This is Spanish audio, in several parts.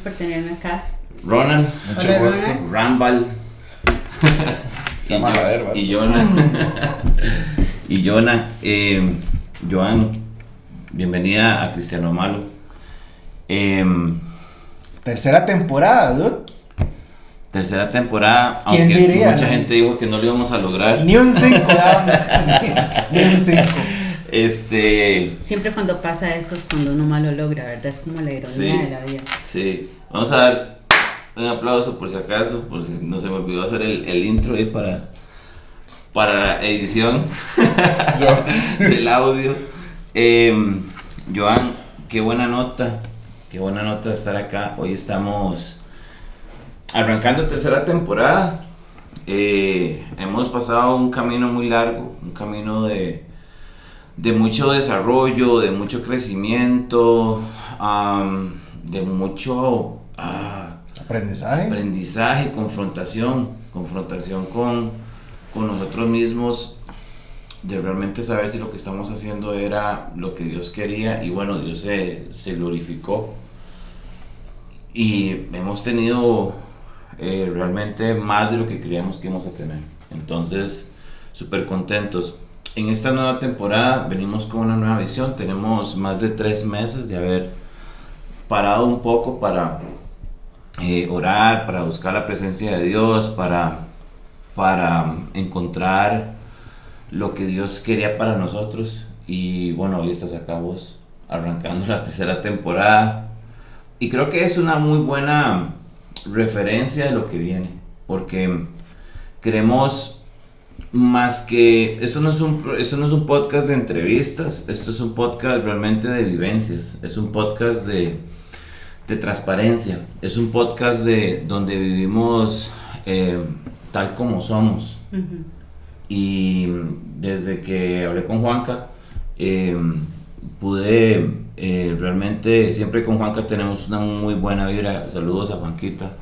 por tenerme acá. Ronald, Mucho Hola, gusto. Ronald. Rambal y Jonah. Y Jonah. Joan, bienvenida a Cristiano Malo. Tercera temporada, dude. Tercera temporada, ¿Quién aunque diría, mucha no? gente dijo que no lo íbamos a lograr. Ni un 5, ni un 5. Siempre cuando pasa eso es cuando uno más lo logra, ¿verdad? Es como la ironía Sí. de la vida. Sí, vamos a dar un aplauso por si acaso, por si no se me olvidó hacer el intro ahí para la edición del audio. Joan, qué buena nota de estar acá. Hoy estamos arrancando tercera temporada. Hemos pasado un camino muy largo, un camino de mucho desarrollo, de mucho crecimiento, de mucho aprendizaje, confrontación con nosotros mismos, de realmente saber si lo que estamos haciendo era lo que Dios quería. Y bueno, Dios se glorificó y hemos tenido realmente más de lo que creíamos que íbamos a tener. Entonces, súper contentos. En esta nueva temporada venimos con una nueva visión. Tenemos más de 3 meses de haber parado un poco para orar, para buscar la presencia de Dios, para encontrar lo que Dios quería para nosotros. Y bueno, hoy estás acá vos, arrancando la tercera temporada. Y creo que es una muy buena referencia de lo que viene, porque queremos más que... Esto no es un podcast de entrevistas, esto es un podcast realmente de vivencias, es un podcast de transparencia, es un podcast donde vivimos tal como somos. Uh-huh. Y desde que hablé con Juanca, pude realmente, siempre con Juanca tenemos una muy buena vibra. Saludos a Juanquita,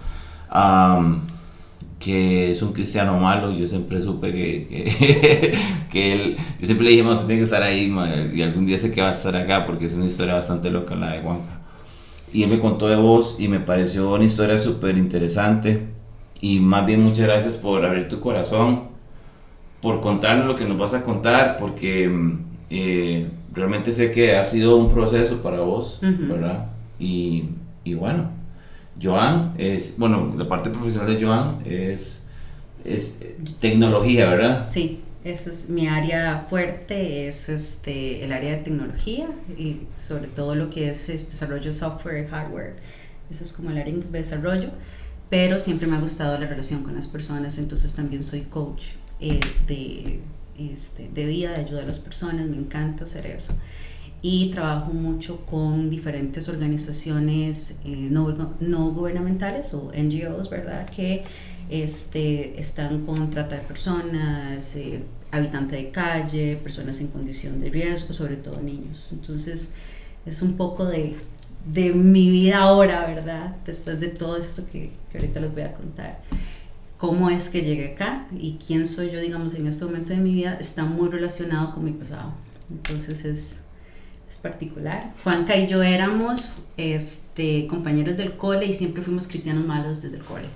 que es un cristiano malo. Yo siempre supe que él, yo siempre le dije, usted tiene que estar ahí, y algún día sé que va a estar acá, porque es una historia bastante loca la de Juanca. Y él me contó de vos y me pareció una historia súper interesante. Y más bien muchas gracias por abrir tu corazón, por contarnos lo que nos vas a contar, porque realmente sé que ha sido un proceso para vos, uh-huh, ¿verdad? Y bueno, Joan la parte profesional de Joan es tecnología, ¿verdad? Sí, esa es mi área fuerte, es el área de tecnología y sobre todo lo que es desarrollo de software y hardware. Ese es como el área de desarrollo, pero siempre me ha gustado la relación con las personas, entonces también soy coach de vida, de ayuda a las personas, me encanta hacer eso. Y trabajo mucho con diferentes organizaciones no gubernamentales o NGOs, ¿verdad? Que están con trata de personas, habitantes de calle, personas en condición de riesgo, sobre todo niños. Entonces es un poco de mi vida ahora, ¿verdad? Después de todo esto que ahorita les voy a contar. Cómo es que llegué acá y quién soy yo, digamos, en este momento de mi vida está muy relacionado con mi pasado. Entonces es particular. Juanca y yo éramos compañeros del cole y siempre fuimos cristianos malos desde el cole.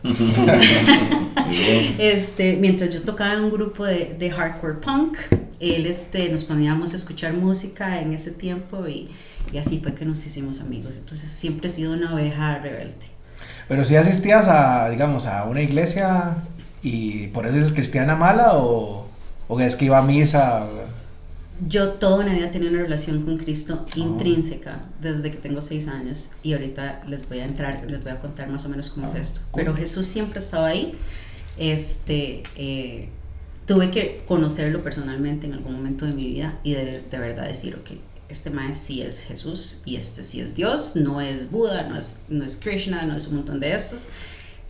Mientras yo tocaba en un grupo de hardcore punk, él nos poníamos a escuchar música en ese tiempo y así fue que nos hicimos amigos. Entonces siempre he sido una oveja rebelde. Pero si asistías a una iglesia y por eso eres cristiana mala o es que iba a misa. Yo toda una vida tenía una relación con Cristo intrínseca desde que tengo 6 años y ahorita les voy a contar más o menos cómo es esto. Pero Jesús siempre estaba ahí. Tuve que conocerlo personalmente en algún momento de mi vida y de verdad decir, ok, este maestro sí es Jesús y sí es Dios, no es Buda, no es Krishna, no es un montón de estos.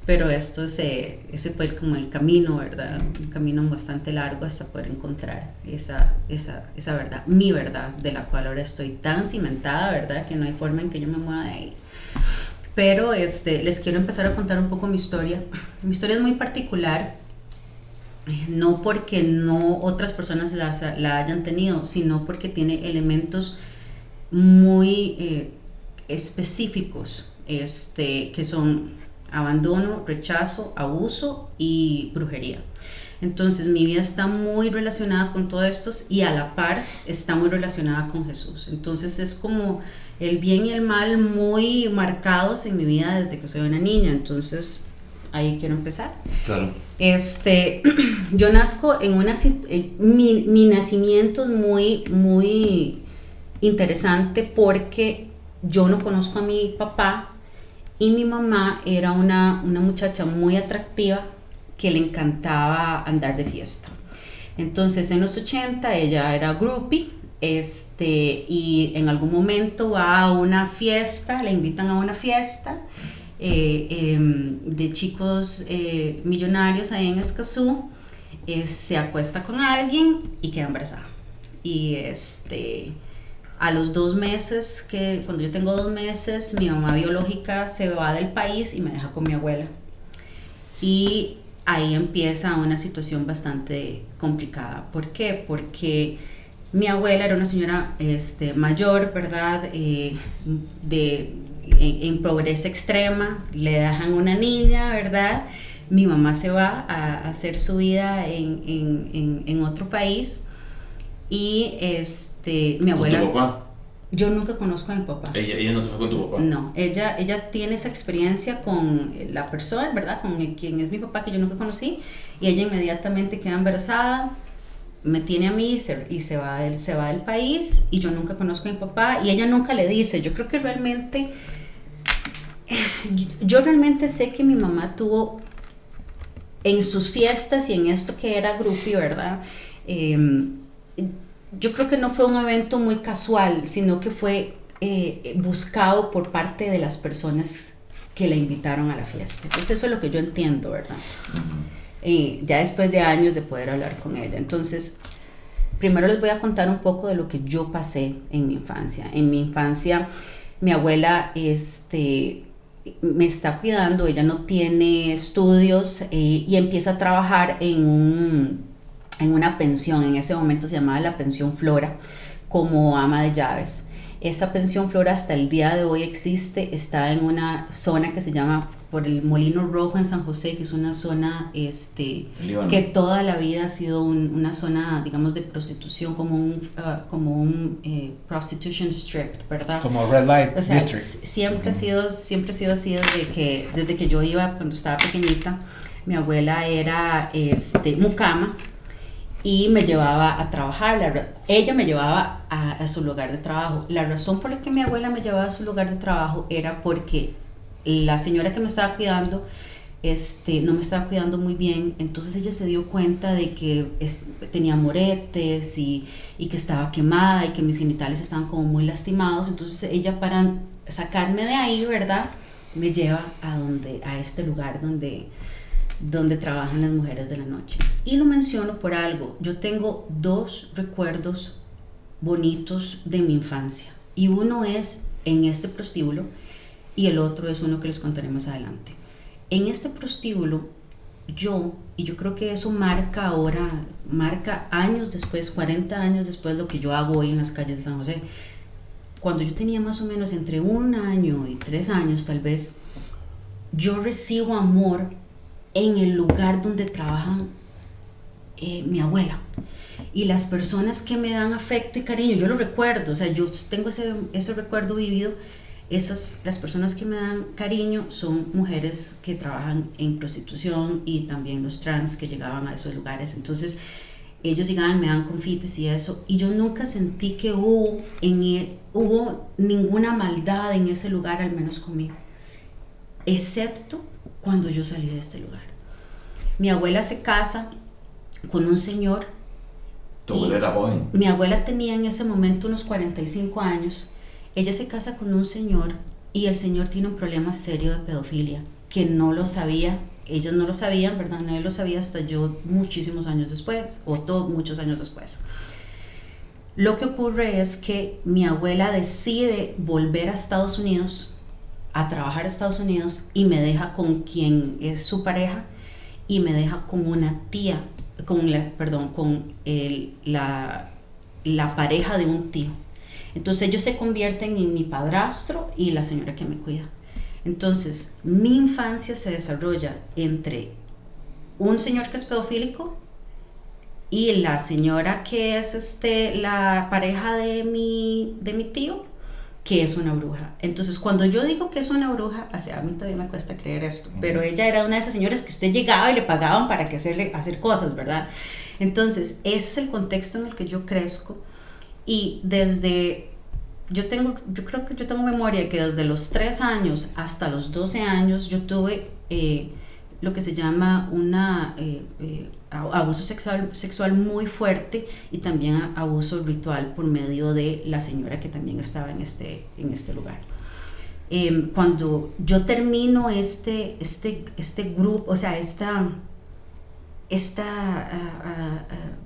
Pero ese fue como el camino, ¿verdad? Un camino bastante largo hasta poder encontrar esa verdad, mi verdad, de la cual ahora estoy tan cimentada, ¿verdad? Que no hay forma en que yo me mueva de ahí. Pero les quiero empezar a contar un poco mi historia. Mi historia es muy particular, no porque no otras personas la hayan tenido, sino porque tiene elementos muy específicos que son abandono, rechazo, abuso y brujería. Entonces mi vida está muy relacionada con todos estos y a la par está muy relacionada con Jesús. Entonces es como el bien y el mal muy marcados en mi vida desde que soy una niña. Entonces ahí quiero empezar. Claro. Yo nazco en mi nacimiento es muy interesante porque yo no conozco a mi papá y mi mamá era una muchacha muy atractiva que le encantaba andar de fiesta. Entonces en los 80 ella era groupie, y en algún momento va a una fiesta, le invitan a una fiesta de chicos millonarios ahí en Escazú, se acuesta con alguien y queda embarazada. Y a los 2 meses, cuando yo tengo 2 meses, mi mamá biológica se va del país y me deja con mi abuela. Y ahí empieza una situación bastante complicada. ¿Por qué? Porque mi abuela era una señora mayor, ¿verdad? En pobreza extrema, le dejan una niña, ¿verdad? Mi mamá se va a hacer su vida en otro país y mi abuela... ¿Con tu papá? Yo nunca conozco a mi papá. ¿Ella no se fue con tu papá? No, ella tiene esa experiencia con la persona, ¿verdad? Con quien es mi papá, que yo nunca conocí, y ella inmediatamente queda embarazada, me tiene a mí y se va del país, y yo nunca conozco a mi papá, y ella nunca le dice. Yo creo que yo realmente sé que mi mamá tuvo en sus fiestas y en esto que era groupie, ¿verdad? Yo creo que no fue un evento muy casual, sino que fue buscado por parte de las personas que la invitaron a la fiesta. Entonces eso es lo que yo entiendo, ¿verdad? Ya después de años de poder hablar con ella. Entonces, primero les voy a contar un poco de lo que yo pasé en mi infancia. En mi infancia, mi abuela me está cuidando, ella no tiene estudios y empieza a trabajar en una pensión. En ese momento se llamaba la pensión Flora, como ama de llaves. Esa pensión Flora hasta el día de hoy existe, está en una zona que se llama por el Molino Rojo en San José, que es una zona que toda la vida ha sido una zona, digamos, de prostitución, como un prostitution strip, ¿verdad? Como Red Light, o sea, District. Siempre ha sido así desde que yo iba, cuando estaba pequeñita. Mi abuela era mucama y me llevaba a trabajar. Ella me llevaba a su lugar de trabajo. La razón por la que mi abuela me llevaba a su lugar de trabajo era porque la señora que me estaba cuidando no me estaba cuidando muy bien. Entonces ella se dio cuenta de que tenía moretes y que estaba quemada y que mis genitales estaban como muy lastimados. Entonces ella, para sacarme de ahí, ¿verdad?, me lleva a este lugar donde trabajan las mujeres de la noche. Y lo menciono por algo. Yo tengo 2 recuerdos bonitos de mi infancia, y uno es en este prostíbulo y el otro es uno que les contaré más adelante. En este prostíbulo yo creo que eso marca años después, 40 años después, lo que yo hago hoy en las calles de San José. Cuando yo tenía más o menos entre 1 año y 3 años tal vez, yo recibo amor en el lugar donde trabaja mi abuela, y las personas que me dan afecto y cariño, yo lo recuerdo, o sea, yo tengo ese recuerdo vivido. Las personas que me dan cariño son mujeres que trabajan en prostitución y también los trans que llegaban a esos lugares. Entonces ellos llegaban, me dan confites y eso, y yo nunca sentí que hubo ninguna maldad en ese lugar, al menos conmigo, excepto cuando yo salí de este lugar. Mi abuela se casa con un señor. ¿Tu abuela era joven? Mi abuela tenía en ese momento unos 45 años. Ella se casa con un señor y el señor tiene un problema serio de pedofilia, que no lo sabía, ellos no lo sabían, ¿verdad? Nadie lo sabía hasta yo muchísimos años después, muchos años después. Lo que ocurre es que mi abuela decide volver a Estados Unidos, a trabajar a Estados Unidos, y me deja con quien es su pareja, y me deja con una tía, con la pareja de un tío. Entonces ellos se convierten en mi padrastro y la señora que me cuida. Entonces, mi infancia se desarrolla entre un señor que es pedofílico y la señora que es la pareja de mi tío, que es una bruja. Entonces, cuando yo digo que es una bruja, o sea, a mí todavía me cuesta creer esto, pero ella era una de esas señoras que usted llegaba y le pagaban para que hacer cosas, ¿verdad? Entonces, ese es el contexto en el que yo crezco, y yo creo que yo tengo memoria de que desde los 3 años hasta los 12 años yo tuve lo que se llama abuso sexual muy fuerte, y también abuso ritual por medio de la señora que también estaba en este lugar. Cuando yo termino este grupo, o sea, esta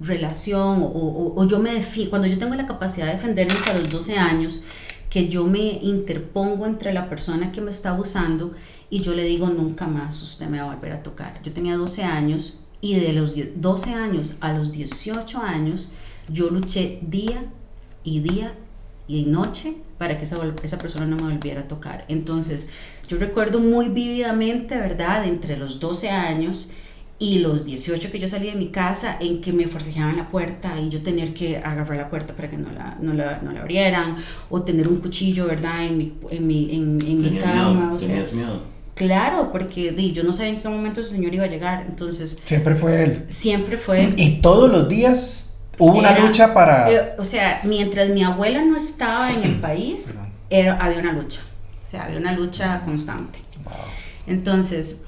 relación, o yo me defiendo, cuando yo tengo la capacidad de defenderme hasta los 12 años, que yo me interpongo entre la persona que me está abusando y yo le digo: nunca más usted me va a volver a tocar. Yo tenía 12 años, y de los 12 años a los 18 años yo luché día y noche para que esa persona no me volviera a tocar. Entonces yo recuerdo muy vívidamente, ¿verdad?, entre los 12 años y los 18 que yo salí de mi casa, en que me forcejeaban la puerta y yo tener que agarrar la puerta para que no la abrieran, o tener un cuchillo, ¿verdad?, en mi cama. ¿Tenías miedo? Claro, porque yo no sabía en qué momento ese señor iba a llegar. Entonces, siempre fue él. Siempre fue él. Y todos los días hubo una lucha para... o sea, mientras mi abuela no estaba en el país, había una lucha. O sea, había una lucha constante. Wow. Entonces,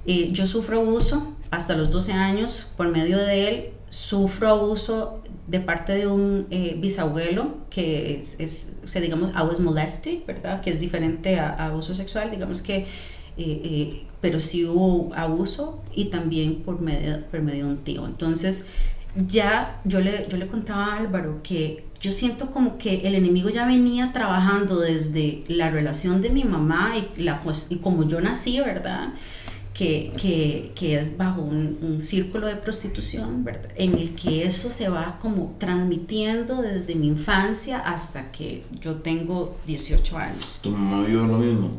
yo sufro abuso hasta los 12 años por medio de él. Sufro abuso de parte de un bisabuelo que digamos, I was molested, ¿verdad?, que es diferente a abuso sexual, digamos que, pero sí hubo abuso, y también por medio de un tío. Entonces, ya yo le contaba a Álvaro que yo siento como que el enemigo ya venía trabajando desde la relación de mi mamá y como yo nací, ¿verdad?, que es bajo un círculo de prostitución, ¿verdad?, en el que eso se va como transmitiendo desde mi infancia hasta que yo tengo 18 años. ¿Tu mamá vio lo mismo?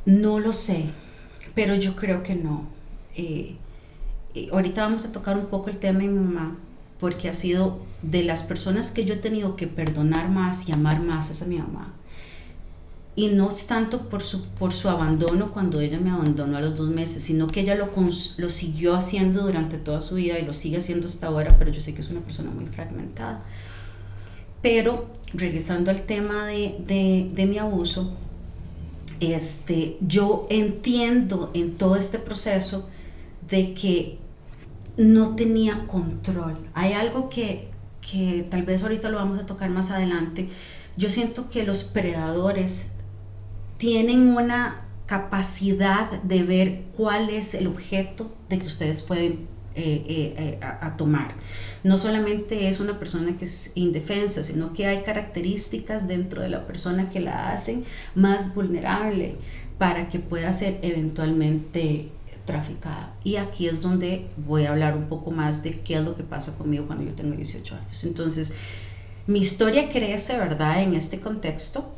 No lo sé, pero yo creo que no. Ahorita vamos a tocar un poco el tema de mi mamá, porque ha sido de las personas que yo he tenido que perdonar más y amar más, es a mi mamá. Y no es tanto por su abandono cuando ella me abandonó a los 2 meses, sino que ella lo siguió haciendo durante toda su vida y lo sigue haciendo hasta ahora, pero yo sé que es una persona muy fragmentada. Pero regresando al tema de mi abuso, yo entiendo en todo este proceso de que no tenía control. Hay algo que tal vez ahorita lo vamos a tocar más adelante. Yo siento que los predadores tienen una capacidad de ver cuál es el objeto de que ustedes pueden tomar. No solamente es una persona que es indefensa, sino que hay características dentro de la persona que la hacen más vulnerable para que pueda ser eventualmente traficada. Y aquí es donde voy a hablar un poco más de qué es lo que pasa conmigo cuando yo tengo 18 años. Entonces, mi historia crece, ¿verdad?, en este contexto.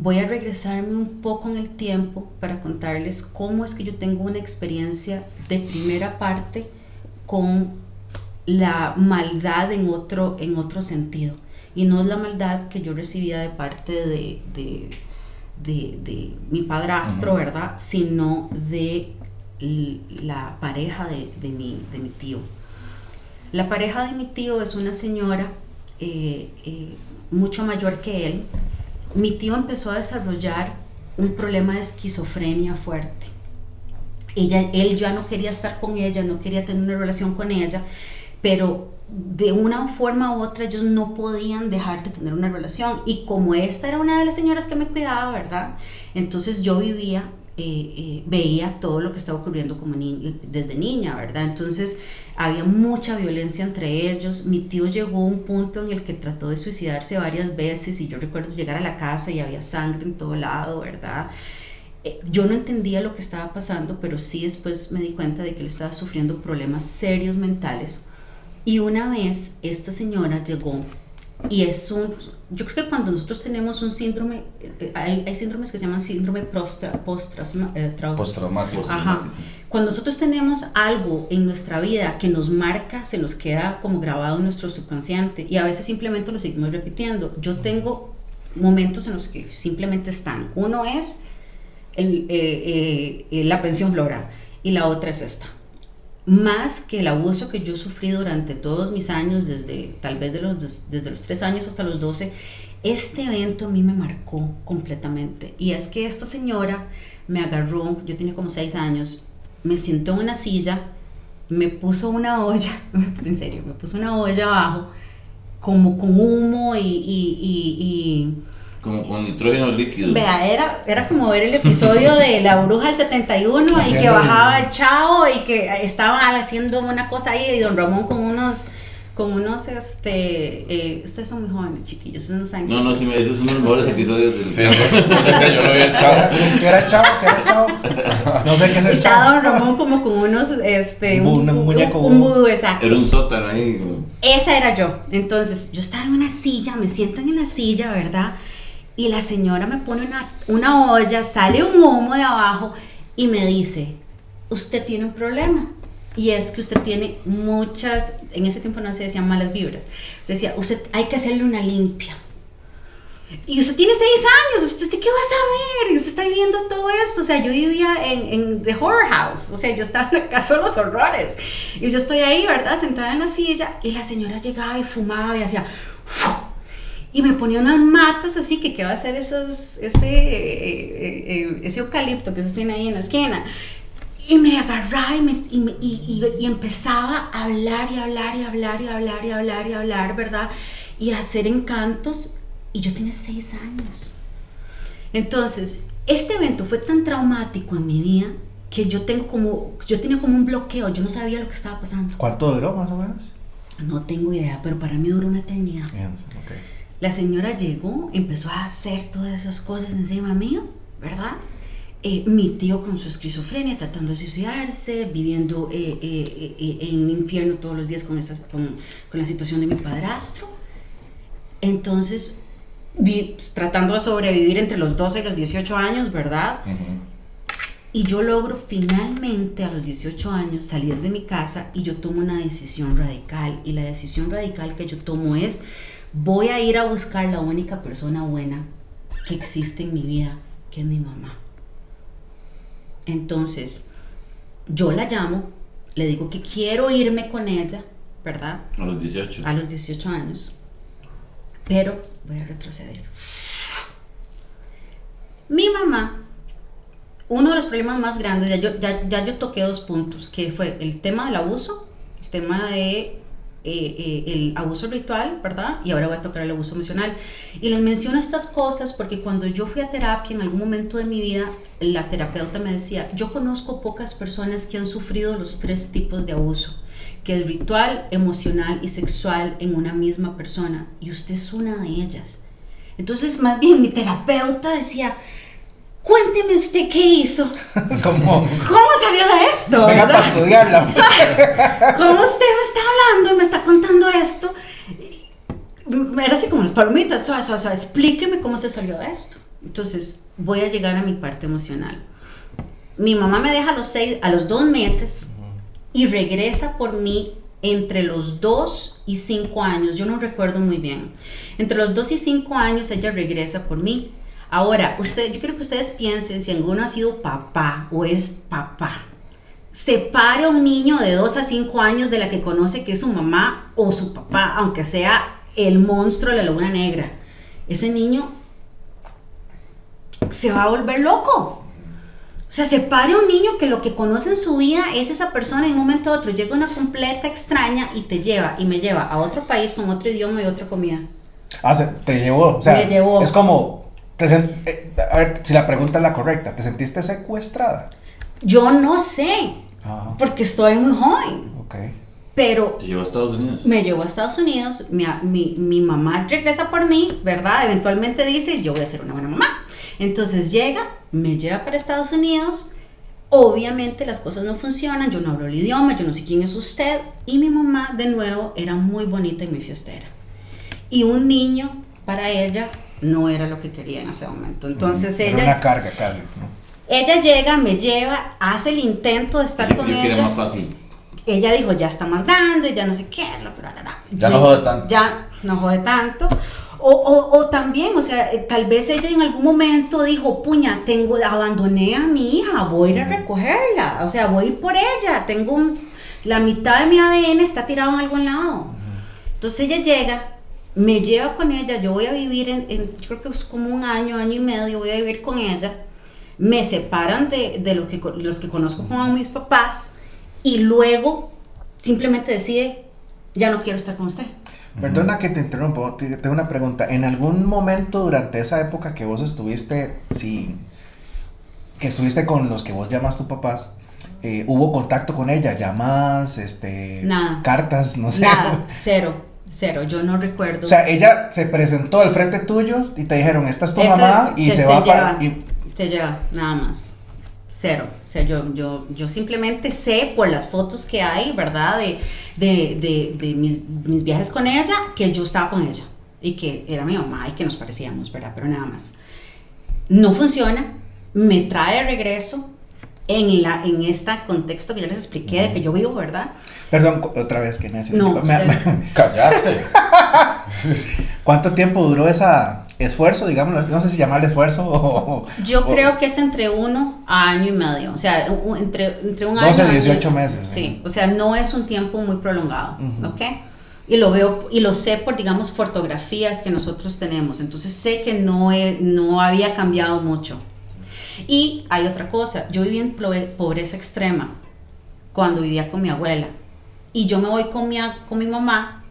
Voy a regresarme un poco en el tiempo para contarles cómo es que yo tengo una experiencia de primera parte con la maldad en otro sentido. Y no es la maldad que yo recibía de parte de mi padrastro, ¿verdad?, sino de la pareja de mi tío. La pareja de mi tío es una señora mucho mayor que él. Mi tío empezó a desarrollar un problema de esquizofrenia fuerte. Él ya no quería estar con ella, no quería tener una relación con ella, pero de una forma u otra ellos no podían dejar de tener una relación. Y como esta era una de las señoras que me cuidaba, ¿verdad?, entonces yo veía todo lo que estaba ocurriendo como desde niña, ¿verdad? Entonces había mucha violencia entre ellos. Mi tío llegó a un punto en el que trató de suicidarse varias veces, y yo recuerdo llegar a la casa y había sangre en todo lado, ¿verdad? Yo no entendía lo que estaba pasando, pero sí después me di cuenta de que él estaba sufriendo problemas serios mentales. Y una vez esta señora llegó Y yo creo que cuando nosotros tenemos un síndrome, hay síndromes que se llaman síndrome Postraumático. Ajá. Cuando nosotros tenemos algo en nuestra vida que nos marca, se nos queda como grabado en nuestro subconsciente y a veces simplemente lo seguimos repitiendo. Yo tengo momentos en los que simplemente están. Uno es la pensión Flora y la otra es esta. Más que el abuso que yo sufrí durante todos mis años, tal vez desde los 3 años hasta los 12, este evento a mí me marcó completamente. Y es que esta señora me agarró, yo tenía como 6 años, me sentó en una silla, me puso una olla, en serio, me puso una olla abajo, como con humo y Como con nitrógeno líquido. vea, era como ver el episodio de La Bruja del 71 y que bajaba el chavo y que estaba haciendo una cosa ahí y don Ramón con unos ustedes son muy jóvenes, chiquillos, ustedes no saben. No, sí, esos son los mejores episodios del Sí, no sé qué, yo lo vi el chavo. ¿Qué era el chavo? No sé qué es el Estaba chavo. don Ramón como con unos, Un muñeco. un vudú, exacto. Era un sótano ahí. Esa era yo. Entonces, yo estaba en una silla, me sientan en la silla, ¿verdad? Y la señora me pone una olla, sale un humo de abajo y me dice, usted tiene un problema. Y es que usted tiene muchas, en ese tiempo no se decían malas vibras. Decía, usted hay que hacerle una limpia. Y usted tiene 6 años, ¿usted qué va a saber? Y usted está viviendo todo esto. O sea, yo vivía en The Horror House. O sea, yo estaba en la casa de los horrores. Y yo estoy ahí, ¿verdad? Sentada en la silla. Y la señora llegaba y fumaba y hacía... ¡fu! Y me ponía unas matas así, que qué va a hacer ese eucalipto que se tiene ahí en la esquina. Y me agarraba y empezaba a hablar y hablar y hablar y hablar y hablar y hablar, ¿verdad? Y a hacer encantos. Y yo tenía 6 años. Entonces, este evento fue tan traumático en mi vida que yo tenía como un bloqueo. Yo no sabía lo que estaba pasando. ¿Cuánto duró más o menos? No tengo idea, pero para mí duró una eternidad. Bien, ok. La señora llegó, empezó a hacer todas esas cosas encima mío, ¿verdad? Mi tío con su esquizofrenia, tratando de suicidarse, viviendo en un infierno todos los días con la situación de mi padrastro. Entonces, tratando de sobrevivir entre los 12 y los 18 años, ¿verdad? Uh-huh. Y yo logro finalmente a los 18 años salir de mi casa y yo tomo una decisión radical. Y la decisión radical que yo tomo es, voy a ir a buscar la única persona buena que existe en mi vida, que es mi mamá. Entonces, yo la llamo, le digo que quiero irme con ella, ¿verdad? A los 18. A los 18 años. Pero voy a retroceder. Mi mamá, uno de los problemas más grandes, ya yo toqué 2 puntos, que fue el tema del abuso, el tema de el abuso ritual, ¿verdad? Y ahora voy a tocar el abuso emocional. Y les menciono estas cosas porque cuando yo fui a terapia en algún momento de mi vida, la terapeuta me decía, yo conozco pocas personas que han sufrido los 3 tipos de abuso, que es ritual, emocional y sexual en una misma persona, y usted es una de ellas. Entonces, más bien, mi terapeuta decía, cuénteme usted qué hizo. ¿Cómo salió de esto? Venga para estudiarla. ¿Cómo usted me está hablando y me está contando esto? Era así como las palomitas, suave, explíqueme cómo se salió de esto. Entonces, voy a llegar a mi parte emocional. Mi mamá me deja a los 2 meses y regresa por mí entre los 2 y 5 años. Yo no recuerdo muy bien. Entre los 2 y 5 años ella regresa por mí. Ahora, yo quiero que ustedes piensen si alguno ha sido papá o es papá. Separe a un niño de 2 a 5 años de la que conoce que es su mamá o su papá, aunque sea el monstruo de la laguna negra. Ese niño se va a volver loco. O sea, separe a un niño que lo que conoce en su vida es esa persona y en un momento a otro llega una completa extraña y me lleva a otro país con otro idioma y otra comida. Te llevó, o sea, me llevó. Es como, a ver si la pregunta es la correcta, ¿te sentiste secuestrada? Yo no sé, porque estoy muy joven. Okay. Pero ¿Te llevó a Estados Unidos? Me llevó a Estados Unidos, mi mamá regresa por mí, ¿verdad? Eventualmente dice, yo voy a ser una buena mamá. Entonces me lleva para Estados Unidos, obviamente las cosas no funcionan, yo no hablo el idioma, yo no sé quién es usted, y mi mamá de nuevo era muy bonita y muy fiestera. Y un niño para ella no era lo que quería en ese momento. Entonces Era ella... una carga casi, ¿no? Ella llega, me lleva, hace el intento de estar con Yo ella. quería más fácil. Ella dijo, ya está más grande, ya no sé qué. Ya no jode tanto. Ya no jode tanto. O también, o sea, tal vez ella en algún momento dijo, puña, abandoné a mi hija, voy a ir a recogerla, o sea, voy a ir por ella, la mitad de mi ADN está tirado en algún lado. Entonces ella llega, me lleva con ella, yo voy a vivir yo creo que es como un año y medio, voy a vivir con ella, me separan de los que conozco como mis papás, y luego simplemente decide, ya no quiero estar con usted. Perdona que te interrumpo, tengo una pregunta. ¿En algún momento durante esa época que vos estuviste que estuviste con los que vos llamas tus papás, hubo contacto con ella? ¿Llamadas, Nada. cartas, no sé? Nada, cero, yo no recuerdo. O sea, ella se presentó al frente tuyo y te dijeron, esta es tu Esa mamá, y se va para... Te lleva, nada más. Cero. O sea, yo simplemente sé por las fotos que hay, ¿verdad? De mis viajes con ella, que yo estaba con ella. Y que era mi mamá y que nos parecíamos, ¿verdad? Pero nada más. No funciona. Me trae de regreso en este contexto que ya les expliqué, de que yo vivo, ¿verdad? Perdón, otra vez que necesito. No, Cállate. ¿Cuánto tiempo duró ese esfuerzo, digamos? No sé si llamarle esfuerzo o... Yo creo que es entre 1 a año y medio, o sea, entre un año 12 y 18 meses. Sí, o sea, no es un tiempo muy prolongado, Uh-huh. ¿ok? Y lo veo, y lo sé por, digamos, fotografías que nosotros tenemos, entonces sé que no había cambiado mucho. Y hay otra cosa, yo viví en pobreza extrema cuando vivía con mi abuela, y yo me voy con mi mamá,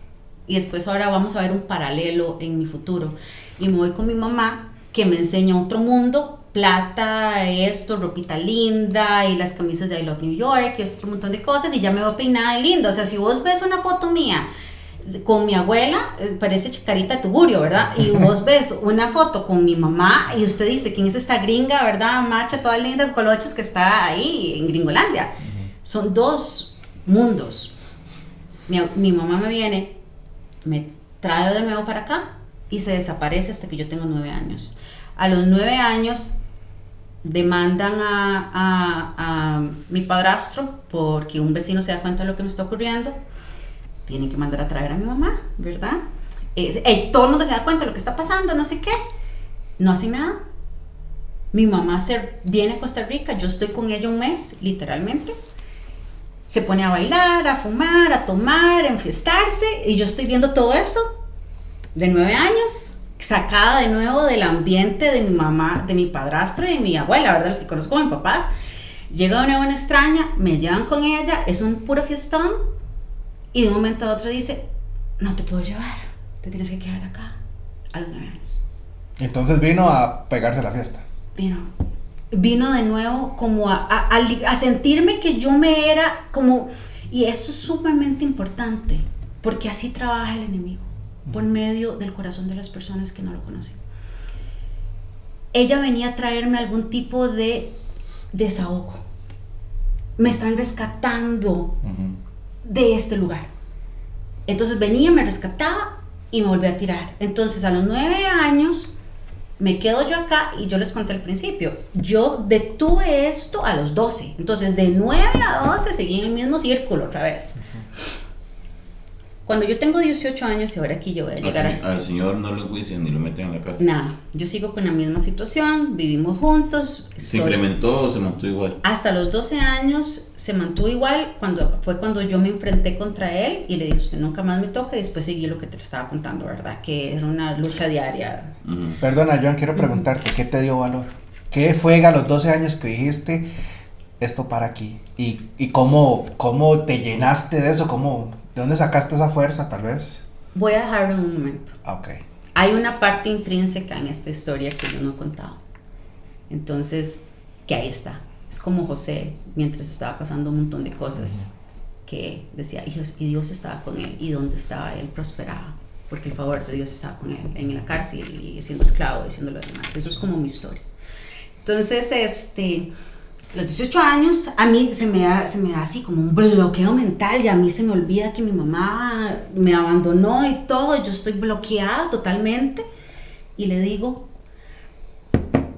y después ahora vamos a ver un paralelo en mi futuro, y me voy con mi mamá, que me enseña otro mundo, plata, ropita linda, y las camisas de I Love New York, y otro montón de cosas, y ya me veo peinada y linda. O sea, si vos ves una foto mía con mi abuela, parece Chicarita de Tugurio, ¿verdad? Y vos ves una foto con mi mamá, y usted dice, ¿quién es esta gringa, verdad? Macha, toda linda, con colochos, que está ahí en Gringolandia. Son dos mundos. Mi mamá me viene, me trae de nuevo para acá, y se desaparece hasta que yo tengo 9 años. A los 9 años demandan a mi padrastro porque un vecino se da cuenta de lo que me está ocurriendo. Tienen que mandar a traer a mi mamá, ¿verdad? Todo el mundo se da cuenta de lo que está pasando, no sé qué. No hacen nada. Mi mamá viene a Costa Rica, yo estoy con ella un mes, literalmente. Se pone a bailar, a fumar, a tomar, a enfiestarse, y yo estoy viendo todo eso de 9 años, sacada de nuevo del ambiente de mi mamá, de mi padrastro y de mi abuela, ¿verdad? Los que conozco como mis papás. Llega de nuevo una extraña, me llevan con ella, es un puro fiestón, y de un momento a otro dice, no te puedo llevar, te tienes que quedar acá, a los 9 años. Entonces vino a pegarse a la fiesta. Vino de nuevo como a sentirme que yo me era como, y eso es sumamente importante, porque así trabaja el enemigo, por medio del corazón de las personas que no lo conocen. Ella venía a traerme algún tipo de desahogo. Me están rescatando de este lugar. Entonces venía, me rescataba y me volvía a tirar. Entonces a los 9 años me quedo yo acá, y yo les conté al principio, yo detuve esto a los 12. Entonces de 9 a 12 seguí en el mismo círculo otra vez. Cuando yo tengo 18 años, y ahora aquí yo voy a llegar Al señor no lo enjuician ni lo meten en la cárcel. Nada, yo sigo con la misma situación, vivimos juntos. ¿Se incrementó o se mantuvo igual? Hasta los 12 años se mantuvo igual, cuando yo me enfrenté contra él y le dije, usted nunca más me toca, y después seguí lo que te estaba contando, ¿verdad? Que era una lucha diaria. Perdona, Joan, quiero preguntarte, ¿qué te dio valor? ¿Qué fue a los 12 años que dijiste, esto para aquí? ¿Y cómo te llenaste de eso? ¿De dónde sacaste esa fuerza, tal vez? Voy a dejarlo en un momento. Ok. Hay una parte intrínseca en esta historia que yo no he contado. Entonces, que ahí está. Es como José, mientras estaba pasando un montón de cosas, que decía, y Dios estaba con él, y donde estaba él prosperaba, porque el favor de Dios estaba con él, en la cárcel, y siendo esclavo, y siendo lo demás. Eso es como mi historia. Entonces, los 18 años, a mí se me da así como un bloqueo mental y a mí se me olvida que mi mamá me abandonó y todo, yo estoy bloqueada totalmente y le digo,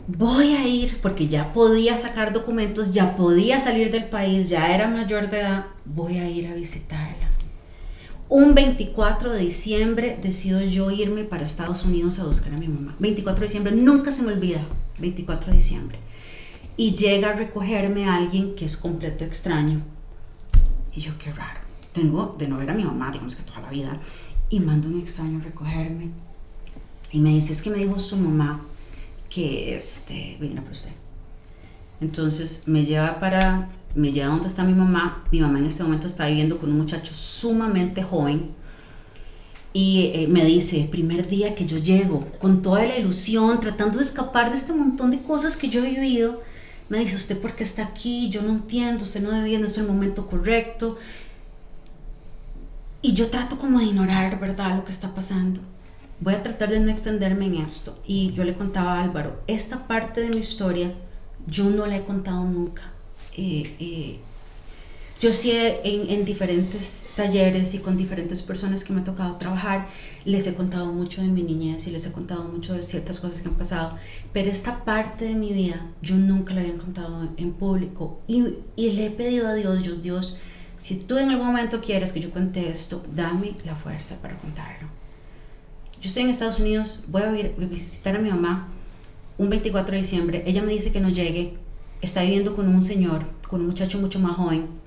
voy a ir, porque ya podía sacar documentos, ya podía salir del país, ya era mayor de edad, voy a ir a visitarla. Un 24 de diciembre decido yo irme para Estados Unidos a buscar a mi mamá. 24 de diciembre, nunca se me olvida, 24 de diciembre. Y llega a recogerme alguien que es completo extraño. Y yo, qué raro. Tengo de no ver a mi mamá, digamos que toda la vida. Y mando un extraño a recogerme. Y me dice, es que me dijo su mamá que viniera por usted. Entonces me lleva donde está mi mamá. Mi mamá en este momento está viviendo con un muchacho sumamente joven. Y me dice, el primer día que yo llego, con toda la ilusión, tratando de escapar de este montón de cosas que yo he vivido, me dice, ¿usted por qué está aquí? Yo no entiendo, usted no debía, no es el momento correcto. Y yo trato como de ignorar, ¿verdad?, lo que está pasando. Voy a tratar de no extenderme en esto. Y yo le contaba a Álvaro, esta parte de mi historia, yo no la he contado nunca. Yo sí en diferentes talleres y con diferentes personas que me ha tocado trabajar, les he contado mucho de mi niñez y les he contado mucho de ciertas cosas que han pasado, pero esta parte de mi vida yo nunca la había contado en público y le he pedido a Dios, Dios, si tú en algún momento quieres que yo cuente esto, dame la fuerza para contarlo. Yo estoy en Estados Unidos, voy a visitar a mi mamá un 24 de diciembre, ella me dice que no llegue, está viviendo con un señor, con un muchacho mucho más joven,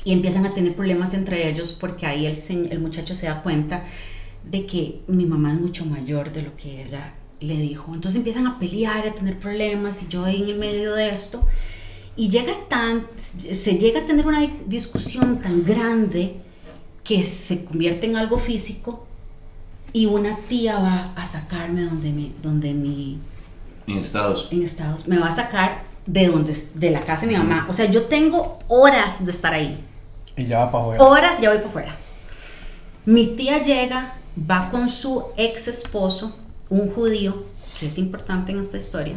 y empiezan a tener problemas entre ellos porque ahí el muchacho se da cuenta de que mi mamá es mucho mayor de lo que ella le dijo. Entonces empiezan a pelear, a tener problemas y yo ahí en el medio de esto. Y se llega a tener una discusión tan grande que se convierte en algo físico y una tía va a sacarme En Estados. Me va a sacar de la casa de mi mamá. O sea, yo tengo horas de estar ahí. Y ya va para afuera. Horas, ya voy para afuera. Mi tía llega, va con su ex esposo, un judío, que es importante en esta historia,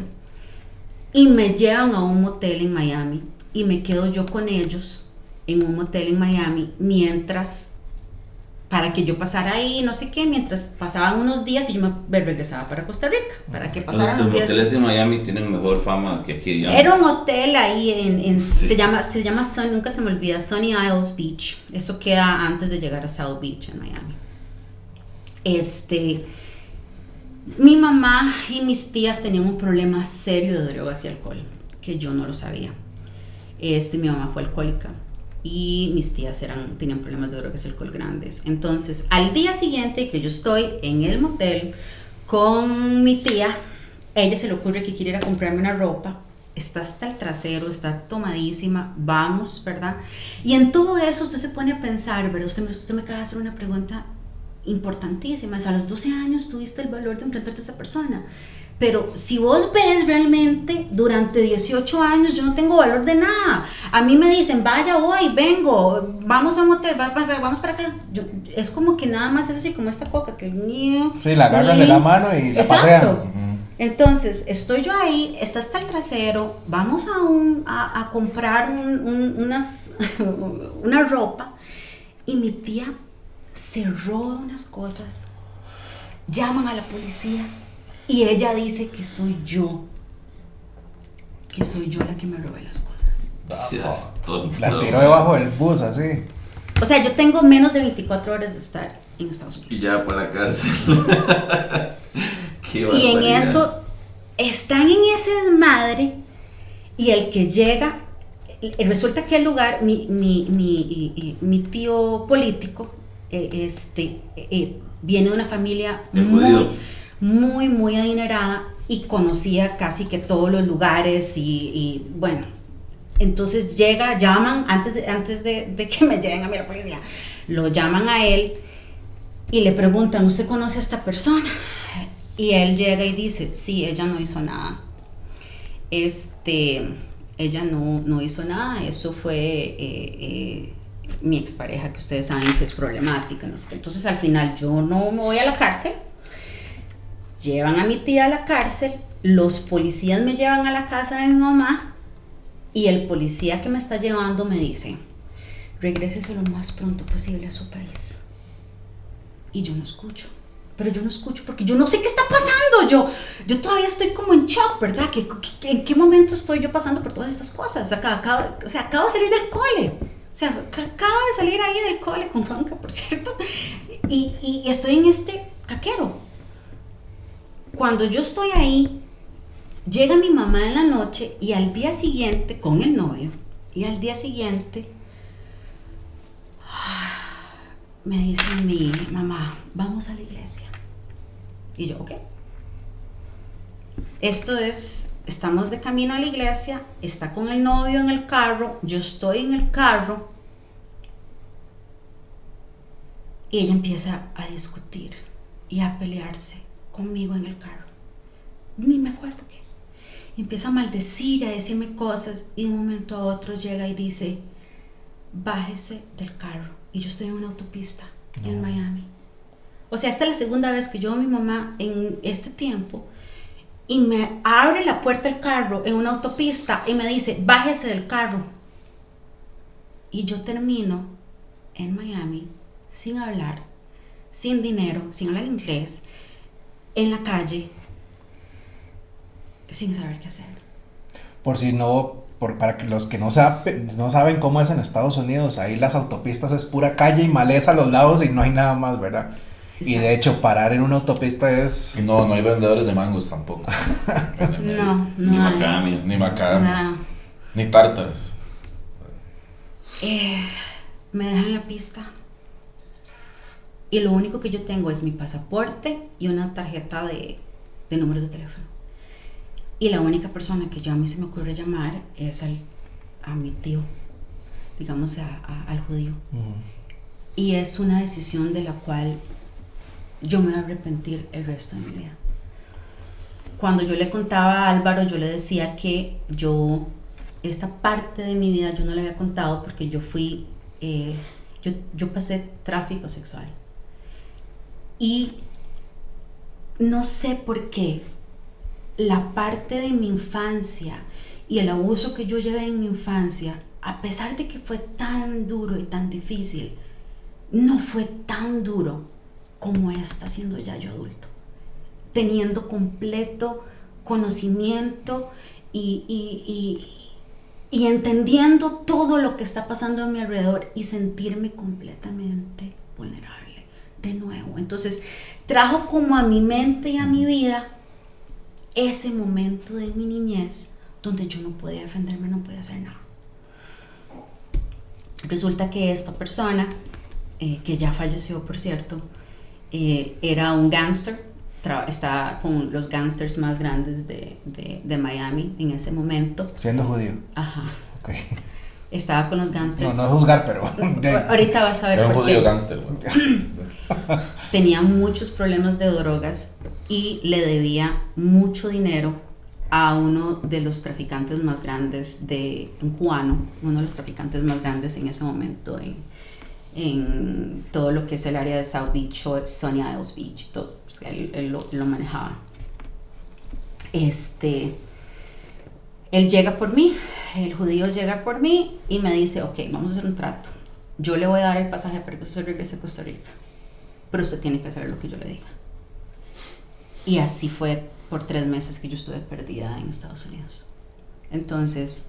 y me llevan a un motel en Miami, y me quedo yo con ellos en un motel en Miami, para que yo pasara ahí, no sé qué, mientras pasaban unos días y yo me regresaba para Costa Rica, para que pasaran Los los días. moteles en Miami tienen mejor fama que aquí, digamos. Era un hotel ahí Sí. se llama nunca se me olvida, Sunny Isles Beach. Eso queda antes de llegar a South Beach en Miami. Mi mamá y mis tías tenían un problema serio de drogas y alcohol, que yo no lo sabía. Mi mamá fue alcohólica y mis tías tenían problemas de drogas y alcohol grandes. Entonces, al día siguiente que yo estoy en el motel con mi tía, a ella se le ocurre que quiere ir a comprarme una ropa, está hasta el trasero, está tomadísima, vamos, ¿verdad? Y en todo eso usted se pone a pensar, ¿verdad? Usted me acaba de hacer una pregunta importantísima, a los 12 años tuviste el valor de enfrentarte a esta persona, pero si vos ves realmente, durante 18 años yo no tengo valor de nada. A mí me dicen, vaya hoy, vengo, vamos a un hotel, vamos para acá. Es como que nada más es así como esta coca que... Sí, la agarran de la mano y la pasean. Entonces, estoy yo ahí, está hasta el trasero, vamos a comprar una ropa y mi tía se roba unas cosas, llaman a la policía y ella dice que soy yo la que me robé las cosas. Seas tonto. La tiró debajo del bus, así. O sea, yo tengo menos de 24 horas de estar en Estados Unidos. Y ya para la cárcel. Qué Y en barbaridad. eso están en ese desmadre y el que llega, resulta que el lugar, mi tío político, viene de una familia El judío. muy adinerada y conocía casi que todos los lugares y bueno, entonces llaman antes de que me lleguen a mí la policía, lo llaman a él y le preguntan, ¿usted conoce a esta persona? Y él llega y dice, sí, ella no hizo nada. Ella no hizo nada, eso fue mi expareja, que ustedes saben que es problemática, no sé qué. Entonces al final yo no me voy a la cárcel, llevan a mi tía a la cárcel, los policías me llevan a la casa de mi mamá Y el policía que me está llevando me dice, regrésese lo más pronto posible a su país. Y yo no escucho. Pero yo no escucho porque yo no sé qué está pasando. Yo todavía estoy como en shock, ¿verdad? ¿En qué momento estoy yo pasando por todas estas cosas? Acabo de salir del cole. O sea, acabo de salir ahí del cole con Juanca, por cierto. Y estoy en este caquero. Cuando yo estoy ahí, llega mi mamá en la noche y al día siguiente, con el novio, y al día siguiente me dice mi mamá, vamos a la iglesia. Y yo, ok. Estamos de camino a la iglesia, está con el novio en el carro, yo estoy en el carro, y ella empieza a discutir y a pelearse conmigo en el carro. Ni me acuerdo qué. Y empieza a maldecir, a decirme cosas, y de un momento a otro llega y dice, bájese del carro. Y yo estoy en una autopista en Miami. O sea, esta es la segunda vez que yo veo a mi mamá en este tiempo y me abre la puerta del carro en una autopista y me dice, bájese del carro. Y yo termino en Miami sin hablar, sin dinero, sin hablar inglés, en la calle, sin saber qué hacer. Por si no, para que los que no saben cómo es en Estados Unidos, ahí las autopistas es pura calle y maleza a los lados y no hay nada más, ¿verdad? Exacto. Y de hecho parar en una autopista es... Y no hay vendedores de mangos tampoco. No. Ni macadamia. Ni macadamia. No. Ni tártaras. Me dejan la pista. Y lo único que yo tengo es mi pasaporte y una tarjeta de números de teléfono. Y la única persona que a mí se me ocurre llamar es a mi tío, digamos al judío. Uh-huh. Y es una decisión de la cual yo me voy a arrepentir el resto de mi vida. Cuando yo le contaba a Álvaro, yo le decía que esta parte de mi vida yo no le había contado porque yo pasé tráfico sexual. Y no sé por qué la parte de mi infancia y el abuso que yo llevé en mi infancia, a pesar de que fue tan duro y tan difícil, no fue tan duro como está siendo ya yo adulto, teniendo completo conocimiento y entendiendo todo lo que está pasando a mi alrededor y sentirme completamente vulnerable de nuevo. Entonces trajo como a mi mente y a mi vida ese momento de mi niñez donde yo no podía defenderme, no podía hacer nada. Resulta que esta persona, que ya falleció por cierto, era un gángster, estaba con los gángsters más grandes de Miami en ese momento. Siendo judío. Ajá. Okay. Estaba con los gángsters. No es juzgar, pero... Ahorita vas a ver era un por judío qué. gángster. Tenía muchos problemas de drogas y le debía mucho dinero a uno de los traficantes más grandes un cubano, uno de los traficantes más grandes en ese momento en todo lo que es el área de South Beach o Sunny Isles Beach, todo, pues, él lo manejaba. Él llega por mí, el judío llega por mí y me dice, ok, vamos a hacer un trato. Yo le voy a dar el pasaje para que usted regrese a Costa Rica, pero usted tiene que hacer lo que yo le diga. Y así fue por 3 meses que yo estuve perdida en Estados Unidos. Entonces,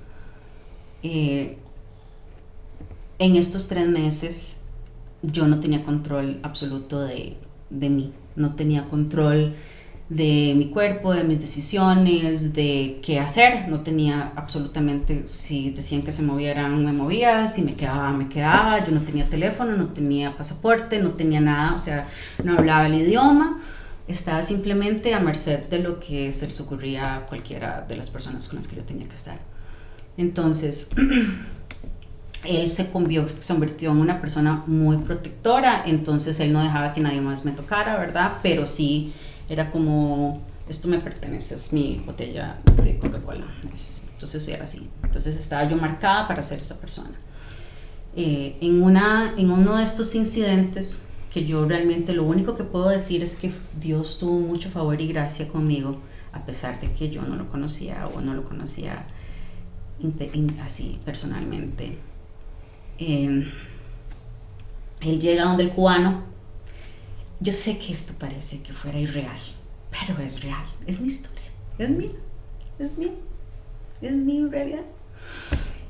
en estos 3 meses yo no tenía control absoluto de mí, no tenía control de mi cuerpo, de mis decisiones, de qué hacer, no tenía absolutamente, si decían que se movieran, me movía, si me quedaba, yo no tenía teléfono, no tenía pasaporte, no tenía nada, o sea, no hablaba el idioma, estaba simplemente a merced de lo que se les ocurría a cualquiera de las personas con las que yo tenía que estar. Entonces, él se convirtió en una persona muy protectora, entonces él no dejaba que nadie más me tocara, ¿verdad? Pero sí, era como, esto me pertenece, es mi botella de Coca-Cola. Entonces era así. Entonces estaba yo marcada para ser esa persona. En uno de estos incidentes, que yo realmente lo único que puedo decir es que Dios tuvo mucho favor y gracia conmigo, a pesar de que yo no lo conocía o no lo conocía así personalmente. Él llega donde el cubano. Yo sé que esto parece que fuera irreal, pero es real, es mi historia, es mía, es mía, es mi realidad.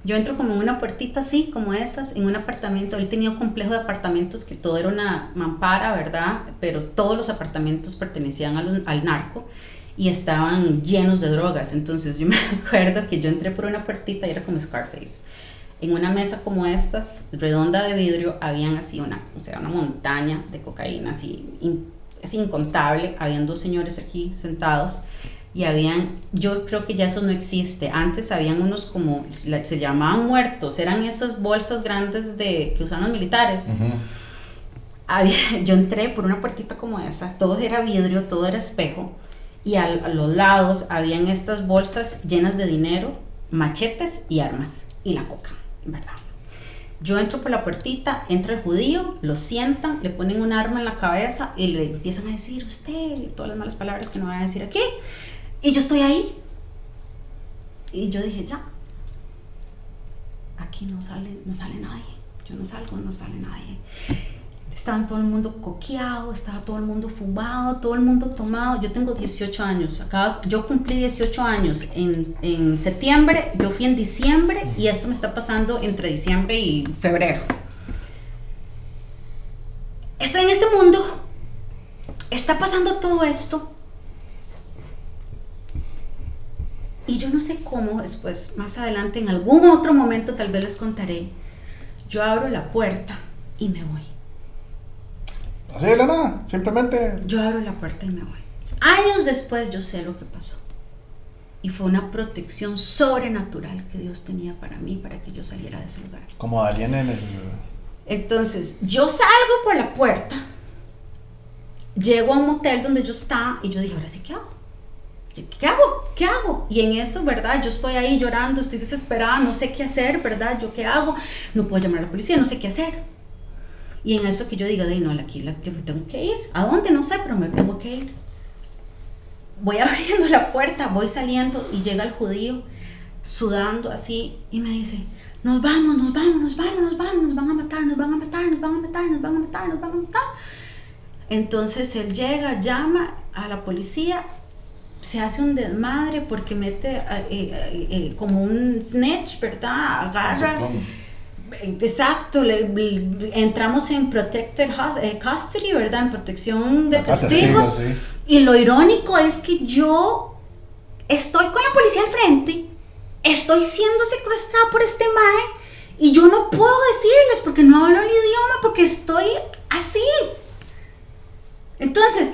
Yo entro como en una puertita así, como esas, en un apartamento. Él tenía un complejo de apartamentos que todo era una mampara, ¿verdad? Pero todos los apartamentos pertenecían al narco y estaban llenos de drogas. Entonces yo me acuerdo que yo entré por una puertita y era como Scarface. En una mesa como estas, redonda de vidrio, habían así una montaña de cocaína, así incontable. Habían 2 señores aquí sentados y yo creo que ya eso no existe. Antes habían unos como, se llamaban muertos, eran esas bolsas grandes que usan los militares. Yo entré por una puertita como esa, todo era vidrio, todo era espejo, y a los lados habían estas bolsas llenas de dinero, machetes y armas, y la coca, ¿verdad? Yo entro por la puertita, entra el judío, lo sientan, le ponen un arma en la cabeza y le empiezan a decir usted, y todas las malas palabras que no voy a decir aquí, y yo estoy ahí, y yo dije ya, aquí no sale nadie, yo no salgo, no sale nadie. Estaba todo el mundo coqueado, estaba todo el mundo fumado, todo el mundo tomado. Yo tengo 18 años, yo cumplí 18 años en septiembre, yo fui en diciembre y esto me está pasando entre diciembre y febrero. Estoy en este mundo, está pasando todo esto y yo no sé cómo, después, más adelante, en algún otro momento tal vez les contaré, yo abro la puerta y me voy. Así de la nada, simplemente. Yo abro la puerta y me voy. Años después yo sé lo que pasó. Y fue una protección sobrenatural que Dios tenía para mí, para que yo saliera de ese lugar. Como alguien en el... Entonces, yo salgo por la puerta, llego a un motel donde yo estaba y yo dije, ahora sí, ¿qué hago? ¿Qué hago? ¿Qué hago? Y en eso, ¿verdad? Yo estoy ahí llorando, estoy desesperada, no sé qué hacer, ¿verdad? ¿Yo qué hago? No puedo llamar a la policía, no sé qué hacer. Y en eso que yo digo, no, aquí me tengo que ir. ¿A dónde? No sé, pero me tengo que ir. Voy abriendo la puerta, voy saliendo y llega el judío sudando así y me dice, nos vamos, nos van a matar. Entonces él llega, llama a la policía, se hace un desmadre porque mete como un snitch, ¿verdad? Agarra... Exacto, entramos en protected custody, ¿verdad? En protección de testigos. Sí. Y lo irónico es que yo estoy con la policía al frente, estoy siendo secuestrada por este mae y yo no puedo decirles porque no hablo el idioma, porque estoy así. Entonces,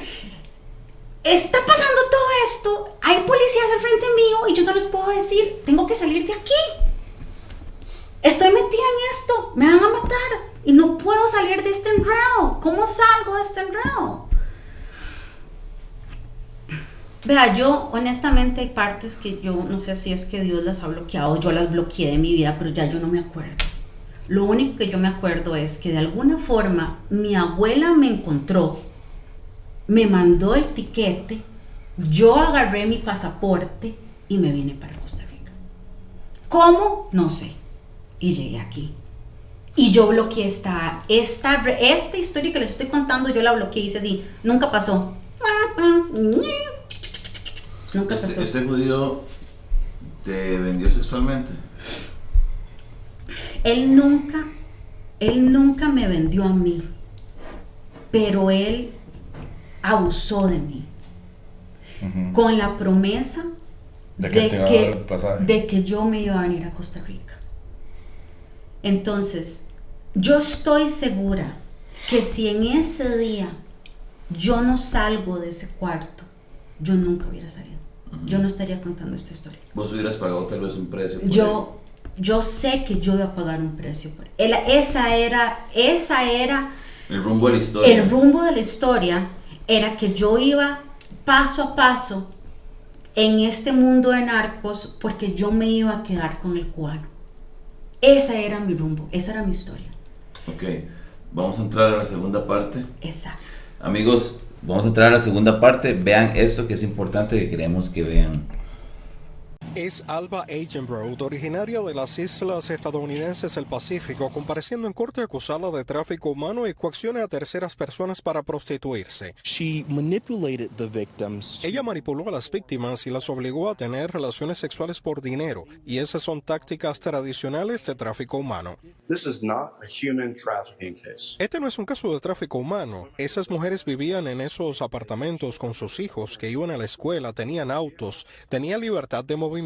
está pasando todo esto, hay policías al frente mío y yo no les puedo decir, tengo que salir de aquí. Estoy metida en esto, me van a matar y no puedo salir de este enredo. ¿Cómo salgo de este enredo? Vea, yo honestamente hay partes que yo no sé si es que Dios las ha bloqueado, yo las bloqueé de mi vida, pero ya yo no me acuerdo. Lo único que yo me acuerdo es que de alguna forma mi abuela me encontró, me mandó el tiquete, yo agarré mi pasaporte y me vine para Costa Rica. ¿Cómo? No sé. Y llegué aquí. Y yo bloqueé esta historia que les estoy contando, yo la bloqueé y hice así, nunca pasó. Nunca pasó. ¿Ese judío te vendió sexualmente? Él nunca me vendió a mí, pero él abusó de mí. Con la promesa de que yo me iba a venir a Costa Rica. Entonces, yo estoy segura que si en ese día yo no salgo de ese cuarto, yo nunca hubiera salido. Yo no estaría contando esta historia. ¿Vos hubieras pagado tal vez un precio por yo sé que yo iba a pagar un precio por él. Esa era el rumbo de la historia. El rumbo de la historia era que yo iba paso a paso en este mundo de narcos porque yo me iba a quedar con el cubano. Ese era mi rumbo, esa era mi historia. Ok, vamos a entrar a la segunda parte. Exacto. Amigos, vamos a entrar a la segunda parte. Vean esto que es importante que queremos que vean. Es Alba Agenbrough, originaria de las islas estadounidenses del Pacífico, compareciendo en corte acusada de tráfico humano y coacciones a terceras personas para prostituirse. She manipulated the victims. Ella manipuló a las víctimas y las obligó a tener relaciones sexuales por dinero, y esas son tácticas tradicionales de tráfico humano. This is not a human trafficking case. Este no es un caso de tráfico humano. Esas mujeres vivían en esos apartamentos con sus hijos, que iban a la escuela, tenían autos, tenían libertad de movimiento.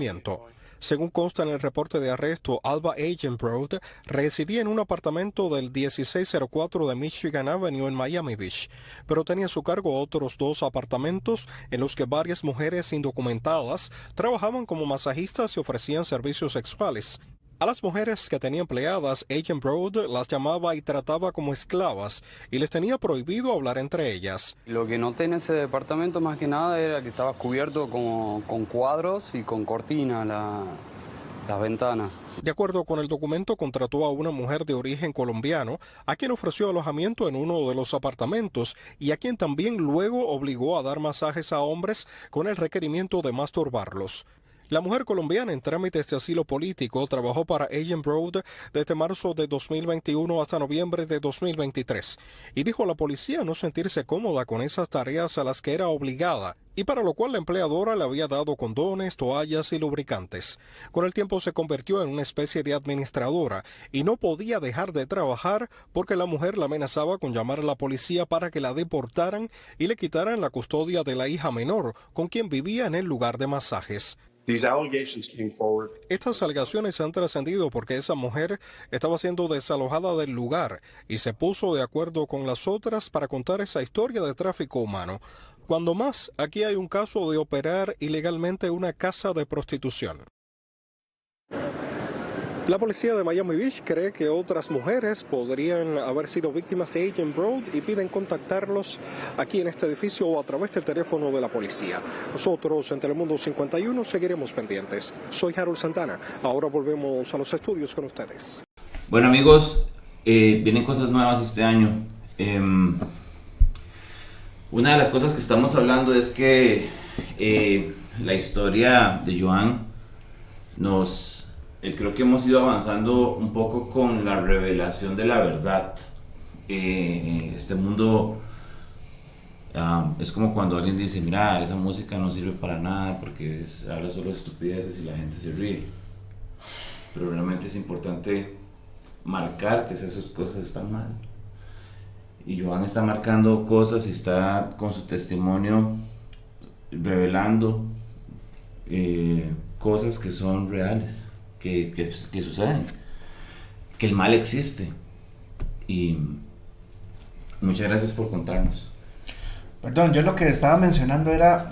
Según consta en el reporte de arresto, Alba Agenbrough residía en un apartamento del 1604 de Michigan Avenue en Miami Beach, pero tenía a su cargo otros 2 apartamentos en los que varias mujeres indocumentadas trabajaban como masajistas y ofrecían servicios sexuales. A las mujeres que tenía empleadas, Agenbrough las llamaba y trataba como esclavas y les tenía prohibido hablar entre ellas. Lo que noté en ese departamento más que nada era que estaba cubierto con cuadros y con cortina las ventanas. De acuerdo con el documento, contrató a una mujer de origen colombiano, a quien ofreció alojamiento en uno de los apartamentos y a quien también luego obligó a dar masajes a hombres con el requerimiento de masturbarlos. La mujer colombiana en trámites de asilo político trabajó para Agenbrough desde marzo de 2021 hasta noviembre de 2023 y dijo a la policía no sentirse cómoda con esas tareas a las que era obligada y para lo cual la empleadora le había dado condones, toallas y lubricantes. Con el tiempo se convirtió en una especie de administradora y no podía dejar de trabajar porque la mujer la amenazaba con llamar a la policía para que la deportaran y le quitaran la custodia de la hija menor con quien vivía en el lugar de masajes. These allegations came forward. Estas alegaciones han trascendido porque esa mujer estaba siendo desalojada del lugar y se puso de acuerdo con las otras para contar esa historia de tráfico humano. Cuando más, aquí hay un caso de operar ilegalmente una casa de prostitución. La policía de Miami Beach cree que otras mujeres podrían haber sido víctimas de Agenbrough y piden contactarlos aquí en este edificio o a través del teléfono de la policía. Nosotros en Telemundo 51 seguiremos pendientes. Soy Harold Santana. Ahora volvemos a los estudios con ustedes. Bueno amigos, vienen cosas nuevas este año. Una de las cosas que estamos hablando es que la historia de Joan creo que hemos ido avanzando un poco con la revelación de la verdad. Este mundo es como cuando alguien dice, mira, esa música no sirve para nada porque habla solo de estupideces y la gente se ríe. Pero realmente es importante marcar que esas cosas están mal. Y Joan está marcando cosas y está con su testimonio revelando cosas que son reales. Que suceden, que el mal existe, y muchas gracias por contarnos. Perdón, yo lo que estaba mencionando era,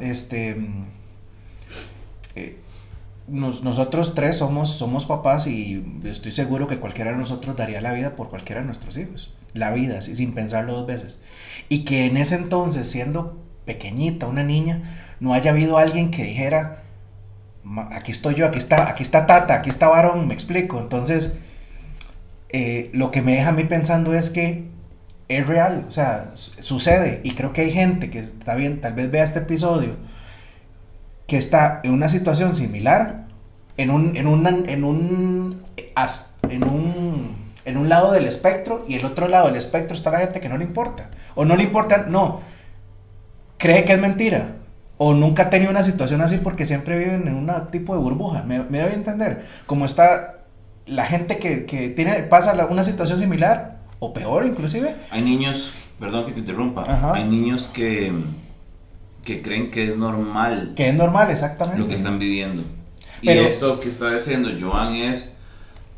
nosotros 3 somos papás y estoy seguro que cualquiera de nosotros daría la vida por cualquiera de nuestros hijos, la vida, sin pensarlo 2 veces, y que en ese entonces, siendo pequeñita, una niña, no haya habido alguien que dijera, aquí estoy yo, aquí está Tata, aquí está varón, me explico. Entonces, lo que me deja a mí pensando es que es real, o sea, sucede, y creo que hay gente que está bien, tal vez vea este episodio, que está en una situación similar, en un lado del espectro, y el otro lado del espectro está la gente que no le importa, o no le importa, no, cree que es mentira, o nunca ha tenido una situación así porque siempre viven en un tipo de burbuja. Me doy a entender. Como está la gente que pasa una situación similar, o peor inclusive. Hay niños, perdón que te interrumpa, Ajá. Hay niños que creen que es normal. Que es normal, exactamente. Lo que están viviendo. Pero, y esto que está haciendo Joan es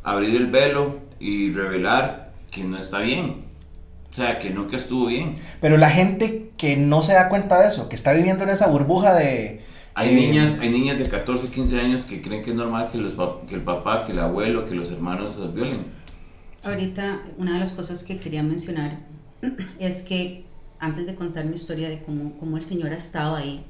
abrir el velo y revelar que no está bien. O sea, que nunca estuvo bien. Pero la gente que no se da cuenta de eso, que está viviendo en esa burbuja de... Hay niñas de 14, 15 años que creen que es normal que el papá, que el abuelo, que los hermanos los violen. Ahorita, una de las cosas que quería mencionar es que, antes de contar mi historia de cómo el Señor ha estado ahí,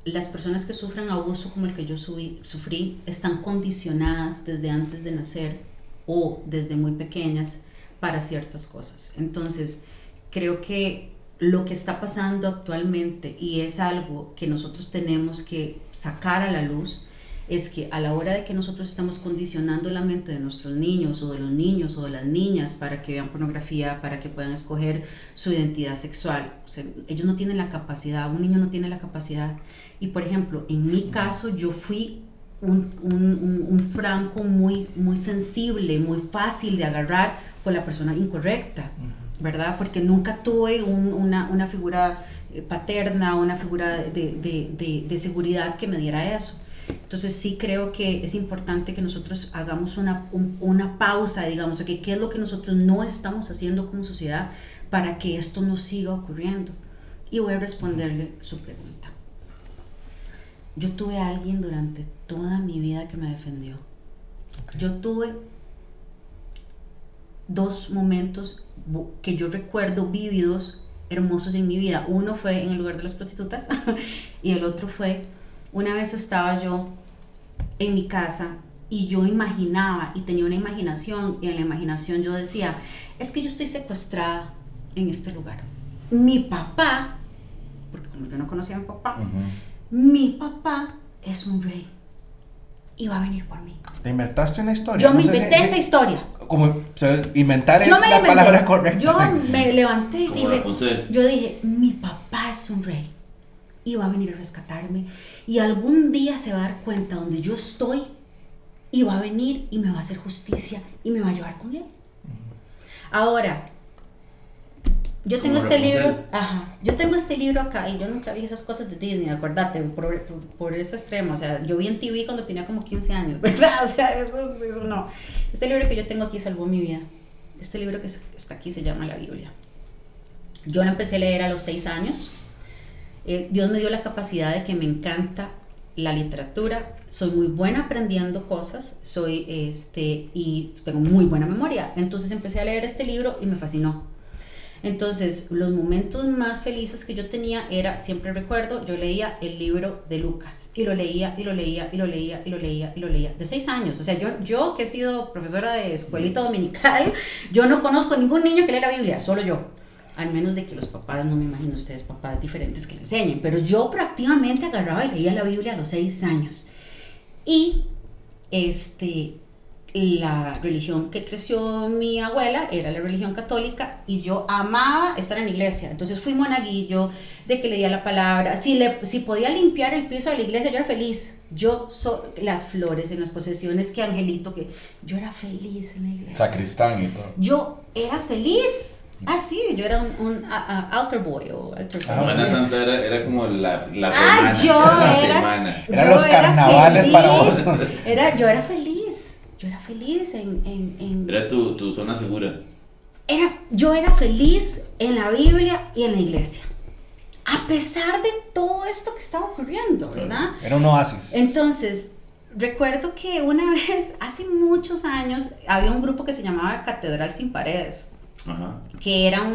las personas que sufren abuso como el que yo sufrí están condicionadas desde antes de nacer o desde muy pequeñas para ciertas cosas. Entonces, creo que lo que está pasando actualmente, y es algo que nosotros tenemos que sacar a la luz, es que a la hora de que nosotros estamos condicionando la mente de nuestros niños o de los niños o de las niñas para que vean pornografía, para que puedan escoger su identidad sexual, o sea, ellos no tienen la capacidad, un niño no tiene la capacidad. Y por ejemplo, en mi caso yo fui un franco muy, muy sensible, muy fácil de agarrar con la persona incorrecta, ¿verdad? Porque nunca tuve una figura paterna, una figura de seguridad que me diera eso. Entonces sí creo que es importante que nosotros hagamos una pausa, digamos, okay, ¿qué es lo que nosotros no estamos haciendo como sociedad para que esto no siga ocurriendo? Y voy a responderle su pregunta. Yo tuve a alguien durante toda mi vida que me defendió. Okay. Yo tuve 2 momentos que yo recuerdo vívidos, hermosos en mi vida. Uno fue en el lugar de las prostitutas y el otro fue, una vez estaba yo en mi casa y yo imaginaba y tenía una imaginación, y en la imaginación yo decía, es que yo estoy secuestrada en este lugar. Mi papá, porque como yo no conocía a mi papá, mi papá es un rey y va a venir por mí. ¿Te inventaste una historia? Yo me inventé esta historia. Como, o sea, inventar es la palabra correcta. Yo me levanté y dije, mi papá es un rey y va a venir a rescatarme, y algún día se va a dar cuenta donde yo estoy y va a venir y me va a hacer justicia y me va a llevar con él. Ahora, yo tengo este libro, yo tengo este libro acá, y yo nunca vi esas cosas de Disney, acuérdate, por ese extremo, o sea, yo vi en TV cuando tenía como 15 años, ¿verdad? O sea, eso no. Este libro que yo tengo aquí salvó mi vida. Este libro que está aquí se llama la Biblia. Yo lo empecé a leer a los 6 años. Dios me dio la capacidad de que me encanta la literatura, soy muy buena aprendiendo cosas, y tengo muy buena memoria. Entonces empecé a leer este libro y me fascinó. Entonces, los momentos más felices que yo tenía era, siempre recuerdo, yo leía el libro de Lucas, y lo leía, y lo leía, y lo leía, y lo leía, y lo leía, de 6 años. O sea, yo que he sido profesora de escuelita dominical, yo no conozco ningún niño que lea la Biblia, solo yo. Al menos de que los papás, no me imagino ustedes, papás diferentes que le enseñen, pero yo proactivamente agarraba y leía la Biblia a los 6 años. Y la religión que creció mi abuela era la religión católica, y yo amaba estar en la iglesia. Entonces fui monaguillo, de que leía la palabra, si podía limpiar el piso de la iglesia, yo era feliz. Las flores en las procesiones, que Angelito, que yo era feliz en la iglesia. Sacristán y todo. Yo era feliz. Sí, yo era un altar boy o altar boy. Semana Santa era como la semana. Eran los carnavales para vos. Yo era feliz. Yo era feliz en Era tu zona segura. Yo era feliz en la Biblia y en la iglesia, a pesar de todo esto que estaba ocurriendo, ¿verdad? Era un oasis. Entonces, recuerdo que una vez, hace muchos años, había un grupo que se llamaba Catedral Sin Paredes. Ajá. Que eran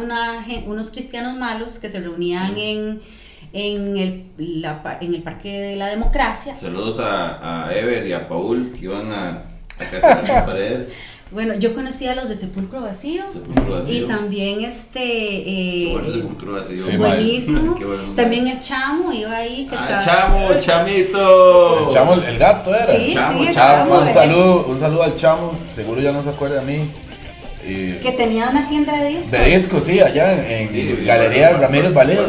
unos cristianos malos que se reunían en el Parque de la Democracia. Saludos a Ever y a Paul, que iban a Catedral Sin Paredes. Bueno, yo conocía a los de Sepulcro Vacío. Y también Sepulcro Vacío. Sí, buenísimo. También el Chamo iba ahí. Chamito. El Chamo, el gato era. Sí, Chamo. Un saludo al Chamo. Seguro ya no se acuerda de mí. Que tenía una tienda de discos. De discos, sí, allá en Galería Ramírez Valero.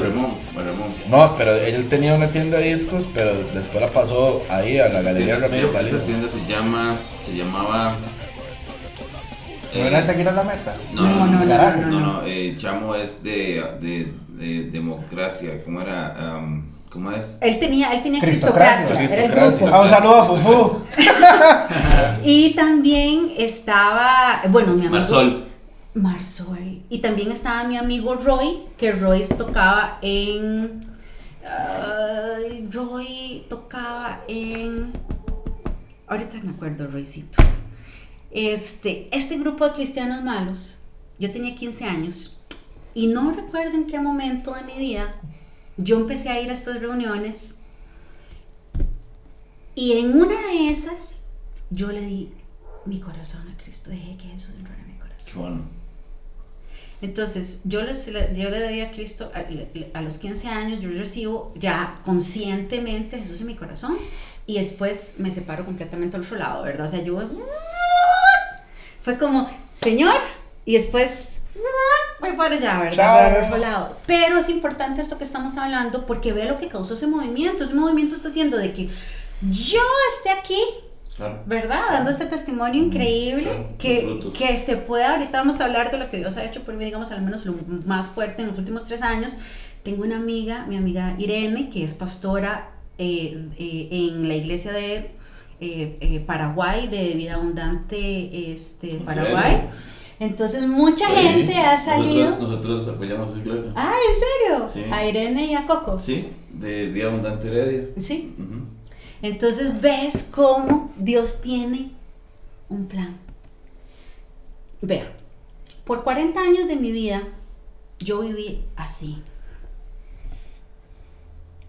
No, pero él tenía una tienda de discos, pero después la pasó ahí a la Galería Ramírez Valero. Esa tienda se llamaba... ¿No era seguir a la meta? No, Chamo es de democracia, ¿cómo era? ¿Cómo es? Él tenía Cristocracia. Era el grupo. Un saludo a Fufu. Y también estaba, bueno, mi amigo Marsol. Y también estaba mi amigo Roy, que Roy tocaba en ahorita me acuerdo, Roycito. Este grupo de cristianos malos, yo tenía 15 años y no recuerdo en qué momento de mi vida yo empecé a ir a estas reuniones, y en una de esas yo le di mi corazón a Cristo, dejé que Jesús entrara en mi corazón. Qué bueno. Entonces, yo le doy a Cristo a los 15 años, yo recibo ya conscientemente a Jesús en mi corazón y después me separo completamente al otro lado, ¿verdad? O sea, yo fue como, Señor, y después voy para allá, ¿verdad? Chao. Para el otro lado. Pero es importante esto que estamos hablando porque ve lo que causó ese movimiento. Ese movimiento está haciendo de que yo esté aquí, Claro. ¿verdad? Dando este testimonio increíble Claro, que, frutos. que se puede, ahorita vamos a hablar de lo que Dios ha hecho por mí, digamos, al menos lo más fuerte en los últimos 3 años. Tengo una amiga, mi amiga Irene, que es pastora en la iglesia de Paraguay, de Vida Abundante Paraguay. Entonces mucha gente ha salido. Nosotros apoyamos esa iglesia. Ah, ¿en serio? Sí. A Irene y a Coco. Sí, de Vida Abundante Heredia. Sí. Ujú. Entonces ves cómo Dios tiene un plan. Vea, por 40 años de mi vida yo viví así.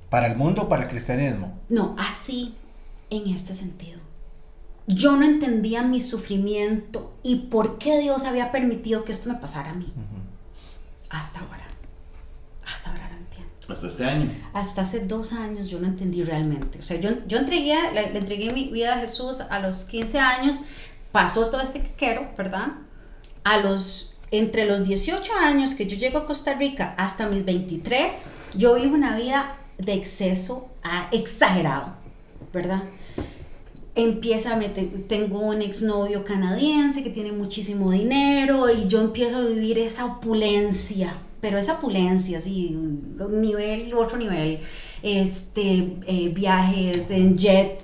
¿Para el mundo o para el cristianismo? No, así en este sentido. Yo no entendía mi sufrimiento y por qué Dios había permitido que esto me pasara a mí. Hasta ahora. Hasta ahora lo entiendo. Hasta este año. Hasta hace 2 años yo no entendí realmente. O sea, yo le entregué mi vida a Jesús a los 15 años. Pasó todo este quequero, ¿verdad? Entre los 18 años que yo llego a Costa Rica hasta mis 23, yo vivo una vida de exceso exagerado, ¿verdad? Tengo un exnovio canadiense que tiene muchísimo dinero y yo empiezo a vivir esa opulencia, pero esa opulencia, sí, un nivel, otro nivel, viajes en jet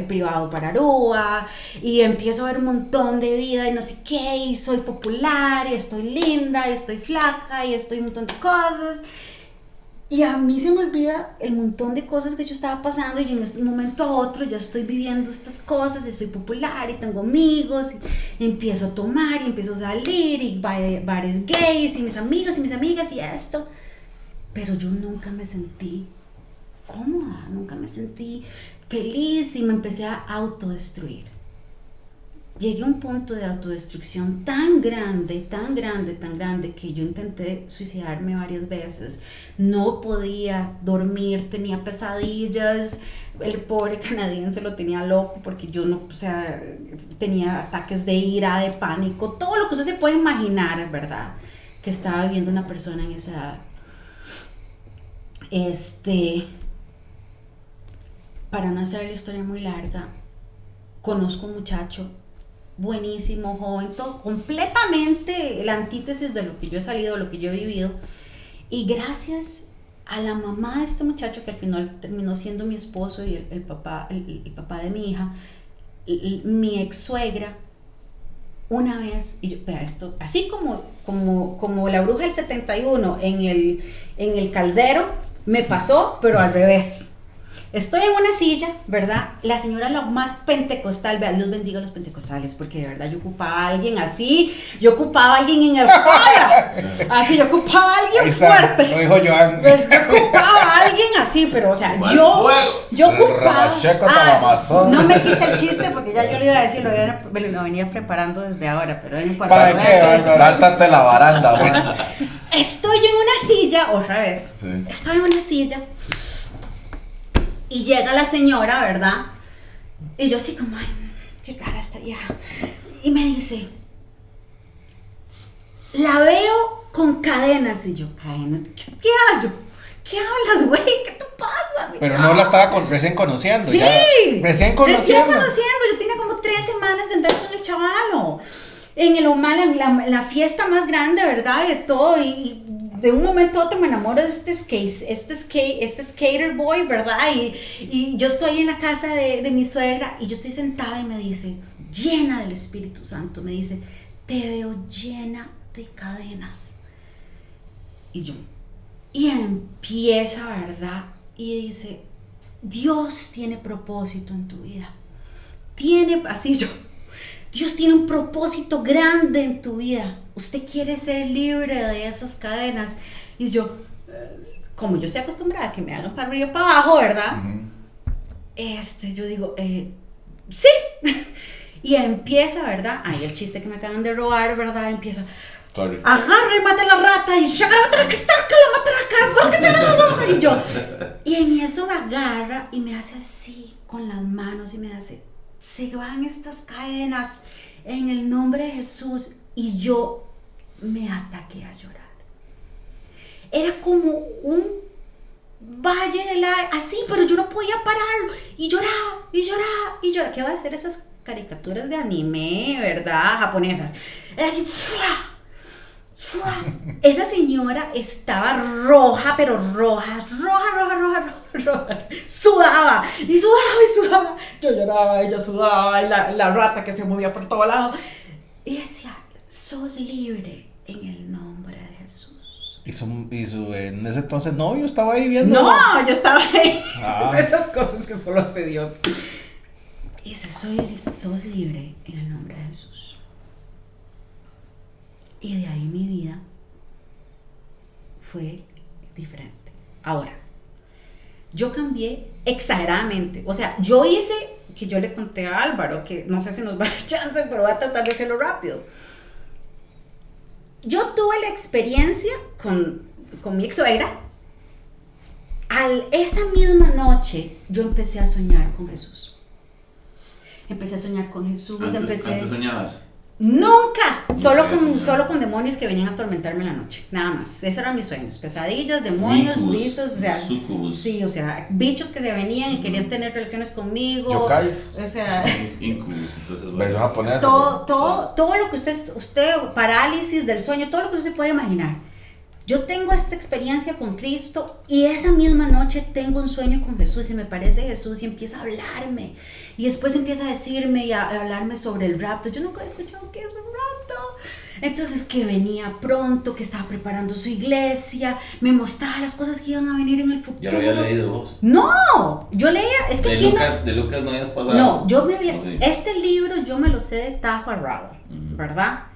privado para Aruba, y empiezo a ver un montón de vida y no sé qué, y soy popular, y estoy linda, y estoy flaca, y estoy un montón de cosas. Y a mí se me olvida el montón de cosas que yo estaba pasando y en este momento a otro ya estoy viviendo estas cosas y soy popular y tengo amigos y empiezo a tomar y empiezo a salir y bares gays y mis amigos y mis amigas y esto. Pero yo nunca me sentí cómoda, nunca me sentí feliz y me empecé a autodestruir. Llegué a un punto de autodestrucción tan grande que yo intenté suicidarme varias veces. No podía dormir, tenía pesadillas. El pobre canadiense lo tenía loco porque yo no, o sea, tenía ataques de ira, de pánico, todo lo que usted se puede imaginar, es verdad, que estaba viviendo una persona en esa edad. Para no hacer la historia muy larga, conozco un muchacho buenísimo, joven, todo completamente la antítesis de lo que yo he salido, de lo que yo he vivido, y gracias a la mamá de este muchacho que al final terminó siendo mi esposo y el papá de mi hija, mi ex suegra, una vez, y yo, vea esto, así como la bruja del 71 en el caldero, me pasó, pero al revés. Estoy en una silla, ¿verdad? La señora lo más pentecostal, vea, Dios bendiga a los pentecostales, porque de verdad yo ocupaba a alguien así, yo ocupaba a alguien en el falla, así, yo ocupaba a alguien fuerte. Lo dijo Joan. Yo ocupaba a alguien así, pero o sea, yo ocupaba. No me quita el chiste porque ya yo le iba a decir, lo venía preparando desde ahora, pero no importa. ¿Para qué? Sáltate la baranda, man. Estoy en una silla, otra vez. Sí. Estoy en una silla. Y llega la señora, ¿verdad? Y yo así como, ay, qué rara esta vieja. Y me dice, la veo con cadenas. Y yo, ¿cadenas? ¿Qué hablo? ¿Qué hablas, güey? ¿Qué te pasa? Pero no la estaba recién conociendo. Sí, ya. Recién conociendo. Yo tenía como 3 semanas de andar con el chavalo. En el Omal, la fiesta más grande, ¿verdad? De todo. Y de un momento a otro me enamoro de este skater boy, ¿verdad? Y yo estoy en la casa de mi suegra y yo estoy sentada y me dice, llena del Espíritu Santo, me dice, te veo llena de cadenas. Y empieza, ¿verdad? Y dice, Dios tiene propósito en tu vida. Dios tiene un propósito grande en tu vida. Usted quiere ser libre de esas cadenas. Y yo, como yo estoy acostumbrada a que me hagan para arriba y para abajo, ¿verdad? Yo digo, sí. Y empieza, ¿verdad? Ahí el chiste que me acaban de robar, ¿verdad? Empieza, agarra y mata a la rata y ¡shakarabatraca, estaca la matraca! ¿Por qué te la Y yo, y en eso me agarra y me hace así con las manos y me hace, se van estas cadenas en el nombre de Jesús, y yo me ataqué a llorar. Era como un valle de la... así, pero yo no podía pararlo, y lloraba, y lloraba, y lloraba. ¿Qué va a hacer esas caricaturas de anime, verdad? Japonesas. Era así, ¡fua! ¡fua! Esa señora estaba roja, pero roja, sudaba, y sudaba, y sudaba. Yo lloraba, ella sudaba, y la rata que se movía por todo lado. Y decía, sos libre en el nombre de Jesús. ¿Y su en ese entonces novio estaba ahí viendo? No, yo estaba ahí. Ah. Esas cosas que solo hace Dios. Y dice, sos libre en el nombre de Jesús. Y de ahí mi vida fue diferente. Ahora, yo cambié exageradamente. O sea, yo hice, que yo le conté a Álvaro, que no sé si nos va a dar chance, pero voy a tratar de hacerlo rápido. Yo tuve la experiencia con mi ex suegra. Esa misma noche yo empecé a soñar con Jesús. Empecé a soñar con Jesús. ¿Antes soñabas? Nunca, solo con demonios que venían a atormentarme en la noche, nada más. Esos eran mis sueños, pesadillas, demonios, visos, o sea, sí, o sea, bichos que se venían y querían tener relaciones conmigo. Yokais. O sea, incubus, entonces todo lo que usted, parálisis del sueño, todo lo que usted puede imaginar. Yo tengo esta experiencia con Cristo y esa misma noche tengo un sueño con Jesús y me parece Jesús y empieza a hablarme y después empieza a decirme y a hablarme sobre el rapto. Yo nunca había escuchado qué es un rapto. Entonces que venía pronto, que estaba preparando su iglesia, me mostraba las cosas que iban a venir en el futuro. ¿Ya lo había leído vos? No, yo leía, es que de Lucas no habías pasado. No, yo me había, No sé. este libro yo me lo sé de tajo a rabo, ¿verdad?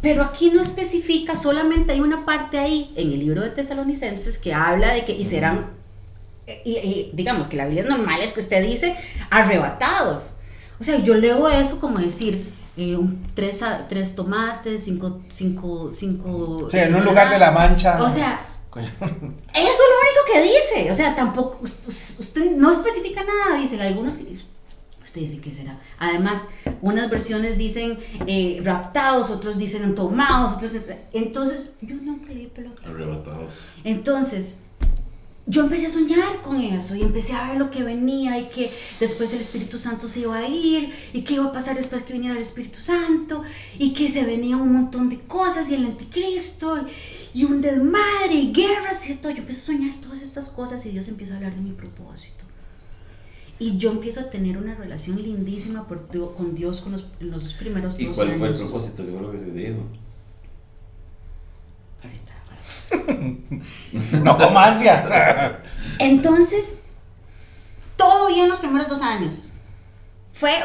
Pero aquí no especifica, solamente hay una parte ahí en el libro de Tesalonicenses que habla de que y serán, y digamos que la Biblia es normal, es que usted dice arrebatados. O sea, yo leo eso como decir, tres tomates, cinco Sí, en un lugar de la Mancha. O sea, eso es lo único que dice. O sea, tampoco, usted no especifica nada, dice algunos que... Usted dice que será. Además, unas versiones dicen raptados, otros dicen tomados, otros... Entonces, yo nunca leí pelota. Arrebatados. Entonces, yo empecé a soñar con eso y empecé a ver lo que venía y que después el Espíritu Santo se iba a ir y qué iba a pasar después que viniera el Espíritu Santo y que se venía un montón de cosas y el anticristo y un desmadre y guerras y todo. Yo empecé a soñar todas estas cosas y Dios empieza a hablar de mi propósito. Y yo empiezo a tener una relación lindísima con Dios en los dos primeros 2 años. ¿Y cuál fue el propósito? ¿Qué fue lo que se dijo? No coma ansia. Entonces, todo bien los primeros 2 años.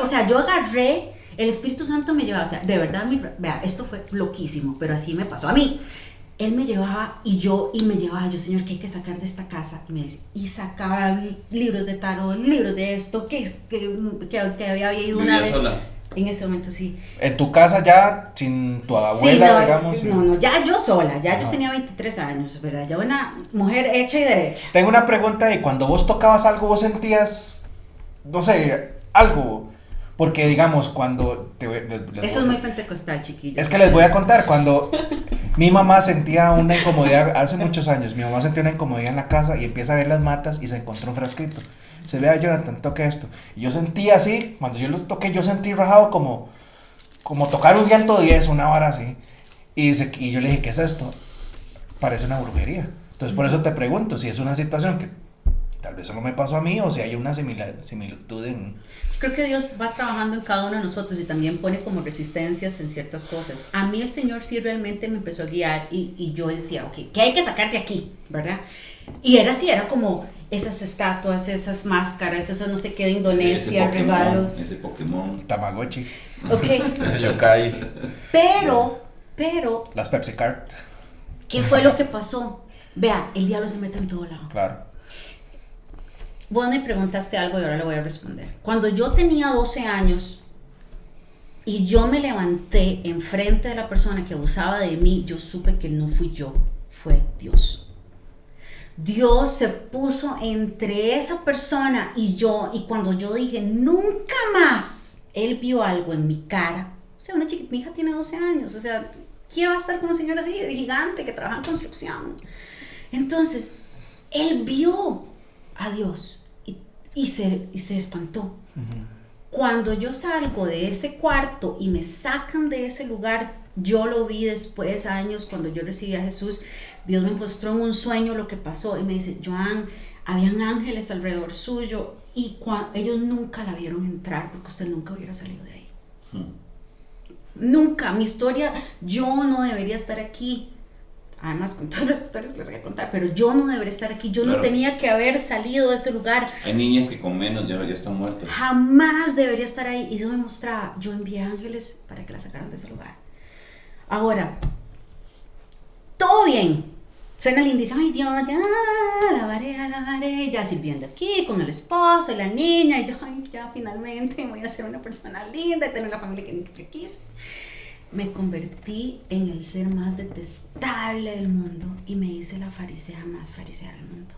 O sea, yo agarré, el Espíritu Santo me llevaba, o sea, de verdad, vea, esto fue loquísimo, pero así me pasó a mí. Él me llevaba yo, Señor, ¿qué hay que sacar de esta casa? Y me decía, y sacaba libros de tarot, libros de esto, que había ido una vez. ¿Sola? En ese momento sí. ¿En tu casa ya sin tu abuela, sí, no, digamos? No, ya yo sola, yo tenía 23 años, ¿verdad? Ya una mujer hecha y derecha. Tengo una pregunta de cuando vos tocabas algo, vos sentías, no sé, algo. Porque digamos, cuando... Eso es muy pentecostal, chiquillos. Es que les voy a contar, cuando mi mamá sentía una incomodidad, hace muchos años, mi mamá sentía una incomodidad en la casa y empieza a ver las matas y se encontró un frasquito. Se vea, Jonathan, toque esto. Y yo sentí así, cuando yo lo toqué, yo sentí rajado como tocar un 110, una vara así. Y yo le dije, ¿qué es esto? Parece una brujería. Entonces por eso te pregunto, si es una situación que tal vez solo me pasó a mí o si hay una similitud en... Creo que Dios va trabajando en cada uno de nosotros y también pone como resistencias en ciertas cosas. A mí el Señor sí realmente me empezó a guiar y yo decía, ok, ¿qué hay que sacar de aquí? ¿Verdad? Y era así, era como esas estatuas, esas máscaras, esas no sé qué de Indonesia, ese regalos. Ese Pokémon. Tamagotchi. Ok. Ese yokai. Pero... Las Pepsi Card. ¿Qué fue lo que pasó? Vea, el diablo se mete en todo lado. Claro. Vos me preguntaste algo y ahora le voy a responder. Cuando yo tenía 12 años, y yo me levanté enfrente de la persona que abusaba de mí, yo supe que no fui yo, fue Dios. Dios se puso entre esa persona y yo, y cuando yo dije nunca más, Él vio algo en mi cara. O sea, mi hija tiene 12 años, o sea, ¿quién va a estar con una señora así de gigante que trabaja en construcción? Entonces, Él vio a Dios y se espantó. Uh-huh. Cuando yo salgo de ese cuarto y me sacan de ese lugar, yo lo vi después, años, cuando yo recibí a Jesús, Dios me mostró en un sueño lo que pasó y me dice, Joan, habían ángeles alrededor suyo y ellos nunca la vieron entrar porque usted nunca hubiera salido de ahí. Nunca, mi historia, yo no debería estar aquí. Además, con todas las historias que les voy a contar, pero yo no debería estar aquí, yo no tenía que haber salido de ese lugar. Hay niñas que con menos ya están muertas. Jamás debería estar ahí. Y Dios me mostraba, yo envié ángeles para que la sacaran de ese lugar. Ahora, todo bien. Suena lindísimo, ay Dios, ya alabaré, ya sirviendo aquí con el esposo y la niña, y yo, ay, ya finalmente voy a ser una persona linda y tener la familia que quise. Me convertí en el ser más detestable del mundo y me hice la farisea más farisea del mundo.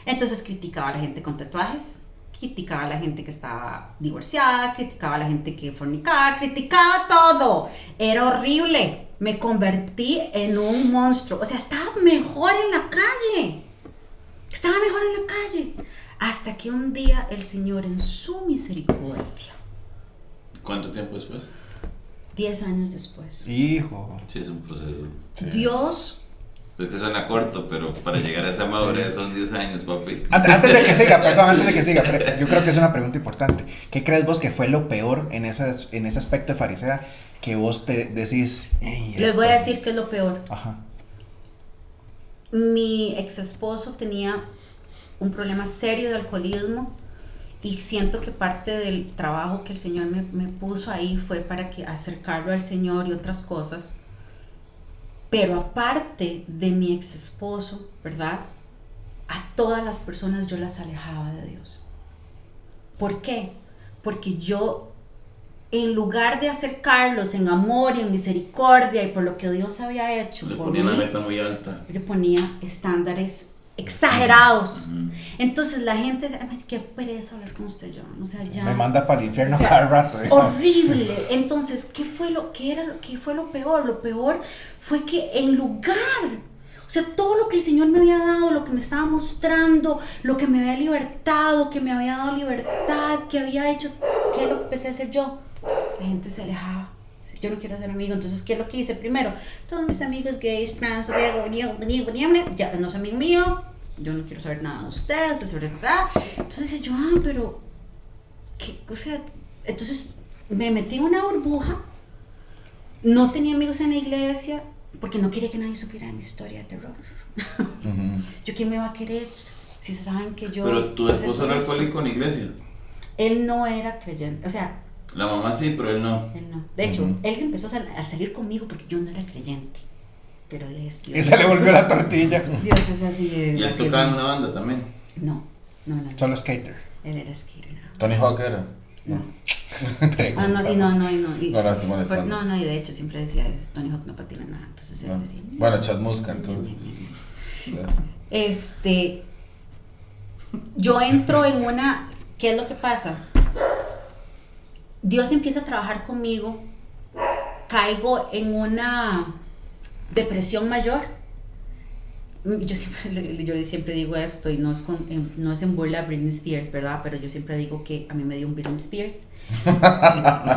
Entonces criticaba a la gente con tatuajes, criticaba a la gente que estaba divorciada, criticaba a la gente que fornicaba, criticaba todo. Era horrible. Me convertí en un monstruo. O sea, estaba mejor en la calle. Estaba mejor en la calle. Hasta que un día el Señor en su misericordia. ¿Cuánto tiempo después? 10 años después. Hijo. Sí, es un proceso. Sí. Dios. Es que suena corto, pero para llegar a esa madurez son 10 años, papi. Antes de que siga, pero yo creo que es una pregunta importante. ¿Qué crees vos que fue lo peor en ese aspecto de farisea que vos te decís? Les voy a decir qué es lo peor. Ajá. Mi ex esposo tenía un problema serio de alcoholismo y siento que parte del trabajo que el Señor me puso ahí fue para acercarlo al Señor y otras cosas. Pero aparte de mi ex esposo, ¿verdad? A todas las personas yo las alejaba de Dios. ¿Por qué? Porque yo, en lugar de acercarlos en amor y en misericordia y por lo que Dios había hecho, le ponía la meta muy alta. Le ponía estándares exagerados. Entonces la gente dice, ay, qué pereza hablar con usted, John. O sea, ya me manda para el infierno cada rato. Horrible. Entonces, ¿qué fue lo peor? Lo peor fue que en lugar, o sea, todo lo que el Señor me había dado, lo que me estaba mostrando, lo que me había libertado, que me había dado libertad, que había hecho, ¿qué es lo que empecé a hacer yo? La gente se alejaba. Yo no quiero ser amigo, entonces, ¿qué es lo que hice? Primero, todos mis amigos gays, trans, ya no es amigo mío, yo no quiero saber nada de ustedes, es verdad. Entonces dice yo, pero, ¿qué? O sea, entonces me metí en una burbuja, no tenía amigos en la iglesia, porque no quería que nadie supiera de mi historia de terror. Yo, ¿quién me va a querer si saben que yo... Pero tu esposo era alcohólico en la iglesia. Él no era creyente, o sea... La mamá sí, pero él no. Él no. De hecho, él empezó a salir conmigo porque yo no era creyente. Pero Dios, y se le volvió la tortilla. Dios es así. ¿Y él tocaba en una banda también? No. Solo skater. Él era skater. No. ¿Tony Hawk era? No. No, y de hecho siempre decía, Tony Hawk no patina nada. Entonces él decía... Bueno, Chad Muska, entonces. Yo entro en una... ¿Qué es lo que pasa? Dios empieza a trabajar conmigo, caigo en una depresión mayor. Yo siempre digo esto y no es en burla a Britney Spears, ¿verdad? Pero yo siempre digo que a mí me dio un Britney Spears.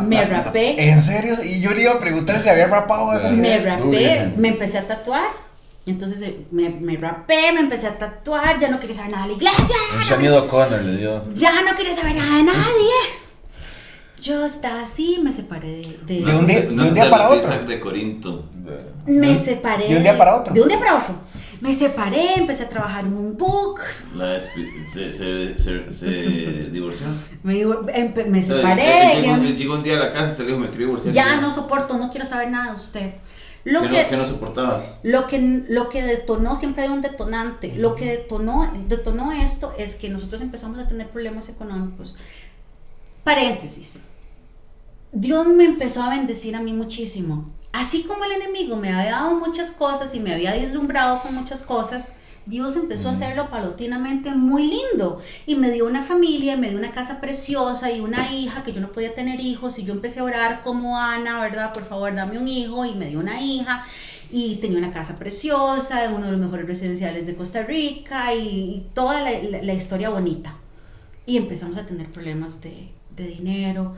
Me rapé. ¿En serio? Y yo le iba a preguntar si había rapado a esa Me rapé, me empecé a tatuar. Entonces me rapé, me empecé a tatuar, ya no quería saber nada de la iglesia. Un Shanido O'Connor le dio. Ya no quería saber nada de nadie. Yo estaba así, me separé de un día para otro. De Corinto. Me separé. ¿De un día para otro? De un día para otro. Me separé, empecé a trabajar en un book. Se divorció. Me separé. Llegó un día a la casa y se le dijo, me quiero divorciar. Ya no soporto, no quiero saber nada de usted. ¿Qué no soportabas? Lo que detonó, siempre hay un detonante. Lo que detonó esto es que nosotros empezamos a tener problemas económicos. Paréntesis. Dios me empezó a bendecir a mí muchísimo. Así como el enemigo me había dado muchas cosas y me había deslumbrado con muchas cosas, Dios empezó a hacerlo paulatinamente muy lindo. Y me dio una familia, y me dio una casa preciosa y una hija, que yo no podía tener hijos. Y yo empecé a orar como Ana, ¿verdad? Por favor, dame un hijo. Y me dio una hija. Y tenía una casa preciosa, en uno de los mejores residenciales de Costa Rica. Y toda la historia bonita. Y empezamos a tener problemas de dinero.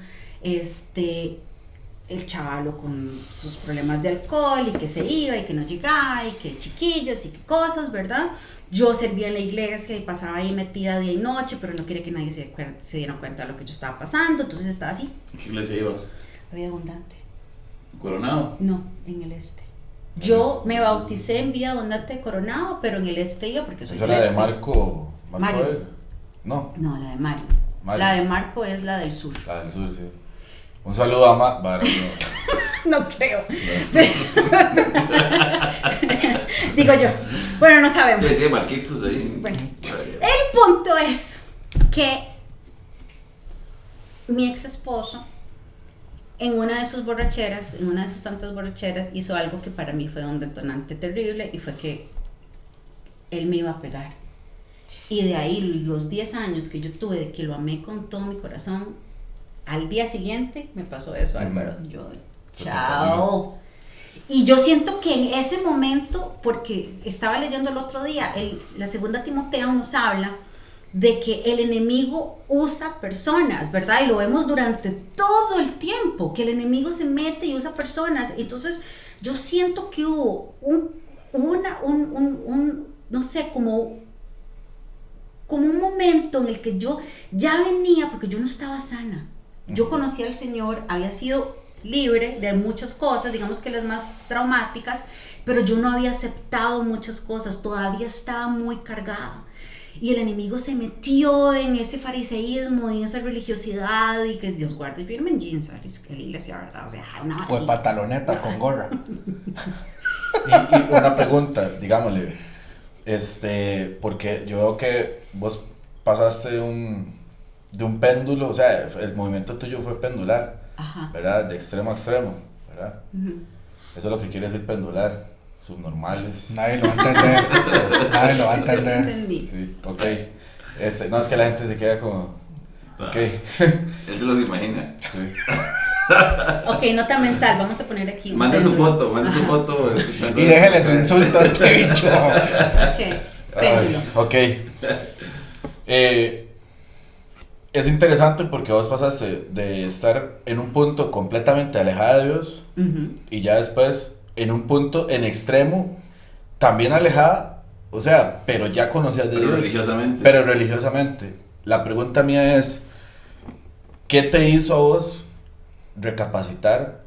El chavalo con sus problemas de alcohol y que se iba y que no llegaba y que chiquillas y que cosas, ¿verdad? Yo servía en la iglesia y pasaba ahí metida día y noche, pero no quería que nadie se diera cuenta de lo que yo estaba pasando, entonces estaba así. ¿En qué iglesia ibas? La vida abundante. ¿Coronado? No, en el este. Yo me bauticé en Vida Abundante de Coronado, pero en el este iba porque soy ¿Esa del era de este. Mario? Mario. No. No, la de Mario. Mario. La de Marco es la del sur. La del sur, sí. Un saludo a No creo. Digo yo. Bueno, no sabemos. Decía Marquitos ahí. Bueno, el punto es que mi ex esposo, en una de sus borracheras, en una de sus tantas borracheras, hizo algo que para mí fue un detonante terrible, y fue que él me iba a pegar. Y de ahí los 10 años que yo tuve de que lo amé con todo mi corazón, al día siguiente me pasó eso, Álvaro. Yo, chao. Y yo siento que en ese momento, porque estaba leyendo el otro día, la segunda Timoteo nos habla de que el enemigo usa personas, ¿verdad? Y lo vemos durante todo el tiempo, que el enemigo se mete y usa personas. Entonces, yo siento que hubo no sé, como un momento en el que yo ya venía, porque yo no estaba sana. Yo conocía al Señor, había sido libre de muchas cosas, digamos que las más traumáticas, pero yo no había aceptado muchas cosas, todavía estaba muy cargada. Y el enemigo se metió en ese fariseísmo, en esa religiosidad, y que Dios guarde, firme en jeans, que la iglesia, ¿verdad? O sea, una O en pantaloneta con gorra. Y una pregunta, digámosle, porque yo veo que vos pasaste de un péndulo, o sea, el movimiento tuyo fue pendular, Ajá. ¿verdad? De extremo a extremo, ¿verdad? Uh-huh. Eso es lo que quiere decir pendular, subnormales. Nadie lo va a entender. Nadie lo va a entender. Entendí. Sí, ok. No, es que la gente se queda como... Ok. Él se los imagina. Sí. Ok, nota mental, vamos a poner aquí. Mande su foto, Y déjenle su insulto a este bicho. Ok, péndulo. Ok. Es interesante porque vos pasaste de estar en un punto completamente alejada de Dios, Uh-huh. y ya después en un punto en extremo, también alejada, o sea, pero ya conocías de Pero Dios. religiosamente. Pero religiosamente. La pregunta mía es, ¿qué te hizo a vos recapacitar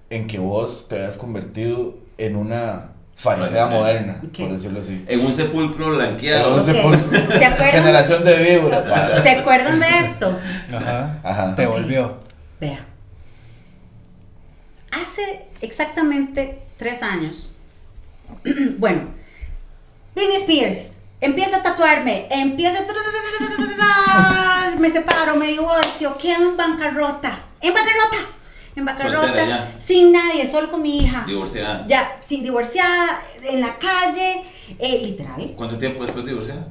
en que vos te habías convertido en una farisea moderna, Okay. por decirlo así? En un sepulcro blanqueado. En un Ok. ¿Se acuerdan? Generación de víboras. ¿Se acuerdan de esto? Ajá. Ajá. Te Ok. volvió. Vea. Hace exactamente 3 años, bueno, Britney Spears empieza a tatuarme, me separo, me divorcio, quedo en bancarrota, Soltera ya. sin nadie, solo con mi hija. Divorciada. Ya, sí, divorciada, en la calle, literal. ¿Cuánto tiempo después de divorciada?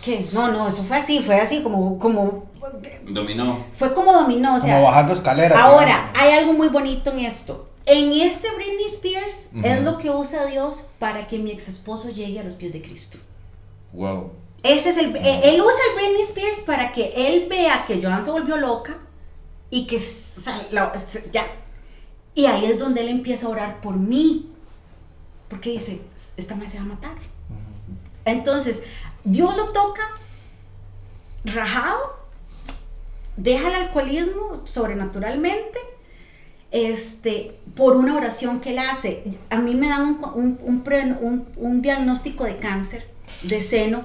¿Qué? No, eso fue así como Dominó. fue como dominó, o sea. Como bajando escaleras. Ahora, hay algo muy bonito en esto. En este Britney Spears Ujú. es lo que usa Dios para que mi ex esposo llegue a los pies de Cristo. Wow. Ese es él usa el Britney Spears para que él vea que Joan se volvió loca y que ya. Y ahí es donde él empieza a orar por mí. Porque dice, esta madre se va a matar. Entonces, Dios lo toca rajado, deja el alcoholismo sobrenaturalmente, por una oración que él hace. A mí me dan un diagnóstico de cáncer de seno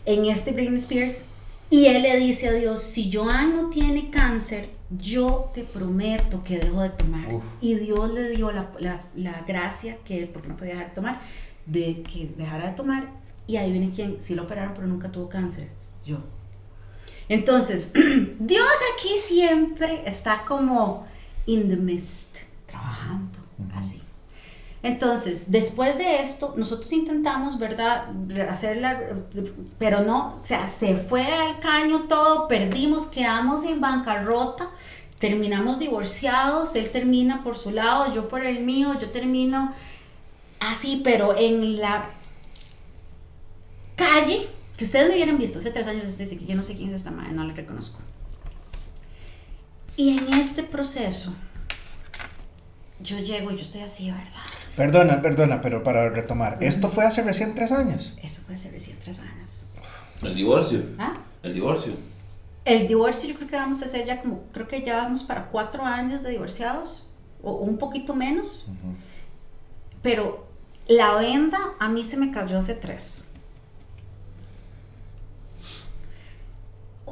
en este Britney Spears, y él le dice a Dios, si Joan no tiene cáncer, yo te prometo que dejo de tomar. Uf. Y Dios le dio la gracia, que porque no podía dejar de tomar, de que dejara de tomar. Y ahí viene quien sí lo operaron pero nunca tuvo cáncer, yo. Entonces, Dios aquí siempre está como in the midst, trabajando, así. Entonces, después de esto, nosotros intentamos, ¿verdad?, hacerla, pero no, o sea, se fue al caño todo, perdimos, quedamos en bancarrota, terminamos divorciados, él termina por su lado, yo por el mío, yo termino así, pero en la calle, que ustedes me hubieran visto hace 3 años, que yo no sé quién es esta madre, no la reconozco. Y en este proceso, yo llego y yo estoy así, ¿verdad? Perdona, pero para retomar, ¿esto fue hace recién 3 años? Eso fue hace recién 3 años. El divorcio. ¿Ah? El divorcio. El divorcio yo creo que vamos a hacer ya como, creo que ya vamos para 4 años de divorciados, o un poquito menos. Pero la venda a mí se me cayó hace 3.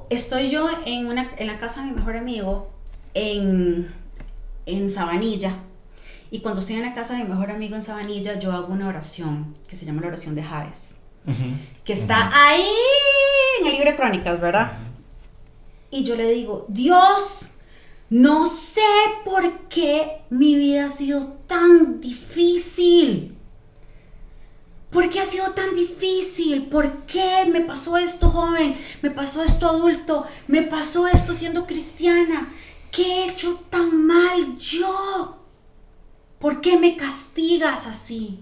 Estoy yo en la casa de mi mejor amigo en Sabanilla. Y cuando estoy en la casa de mi mejor amigo en Sabanilla, yo hago una oración que se llama la oración de Jabes, que está ahí en el libro de Crónicas, ¿verdad? Y yo le digo, Dios, no sé por qué mi vida ha sido tan difícil. ¿Por qué ha sido tan difícil? ¿Por qué me pasó esto joven? ¿Me pasó esto adulto? ¿Me pasó esto siendo cristiana? ¿Qué he hecho tan mal yo? ¿Por qué me castigas así?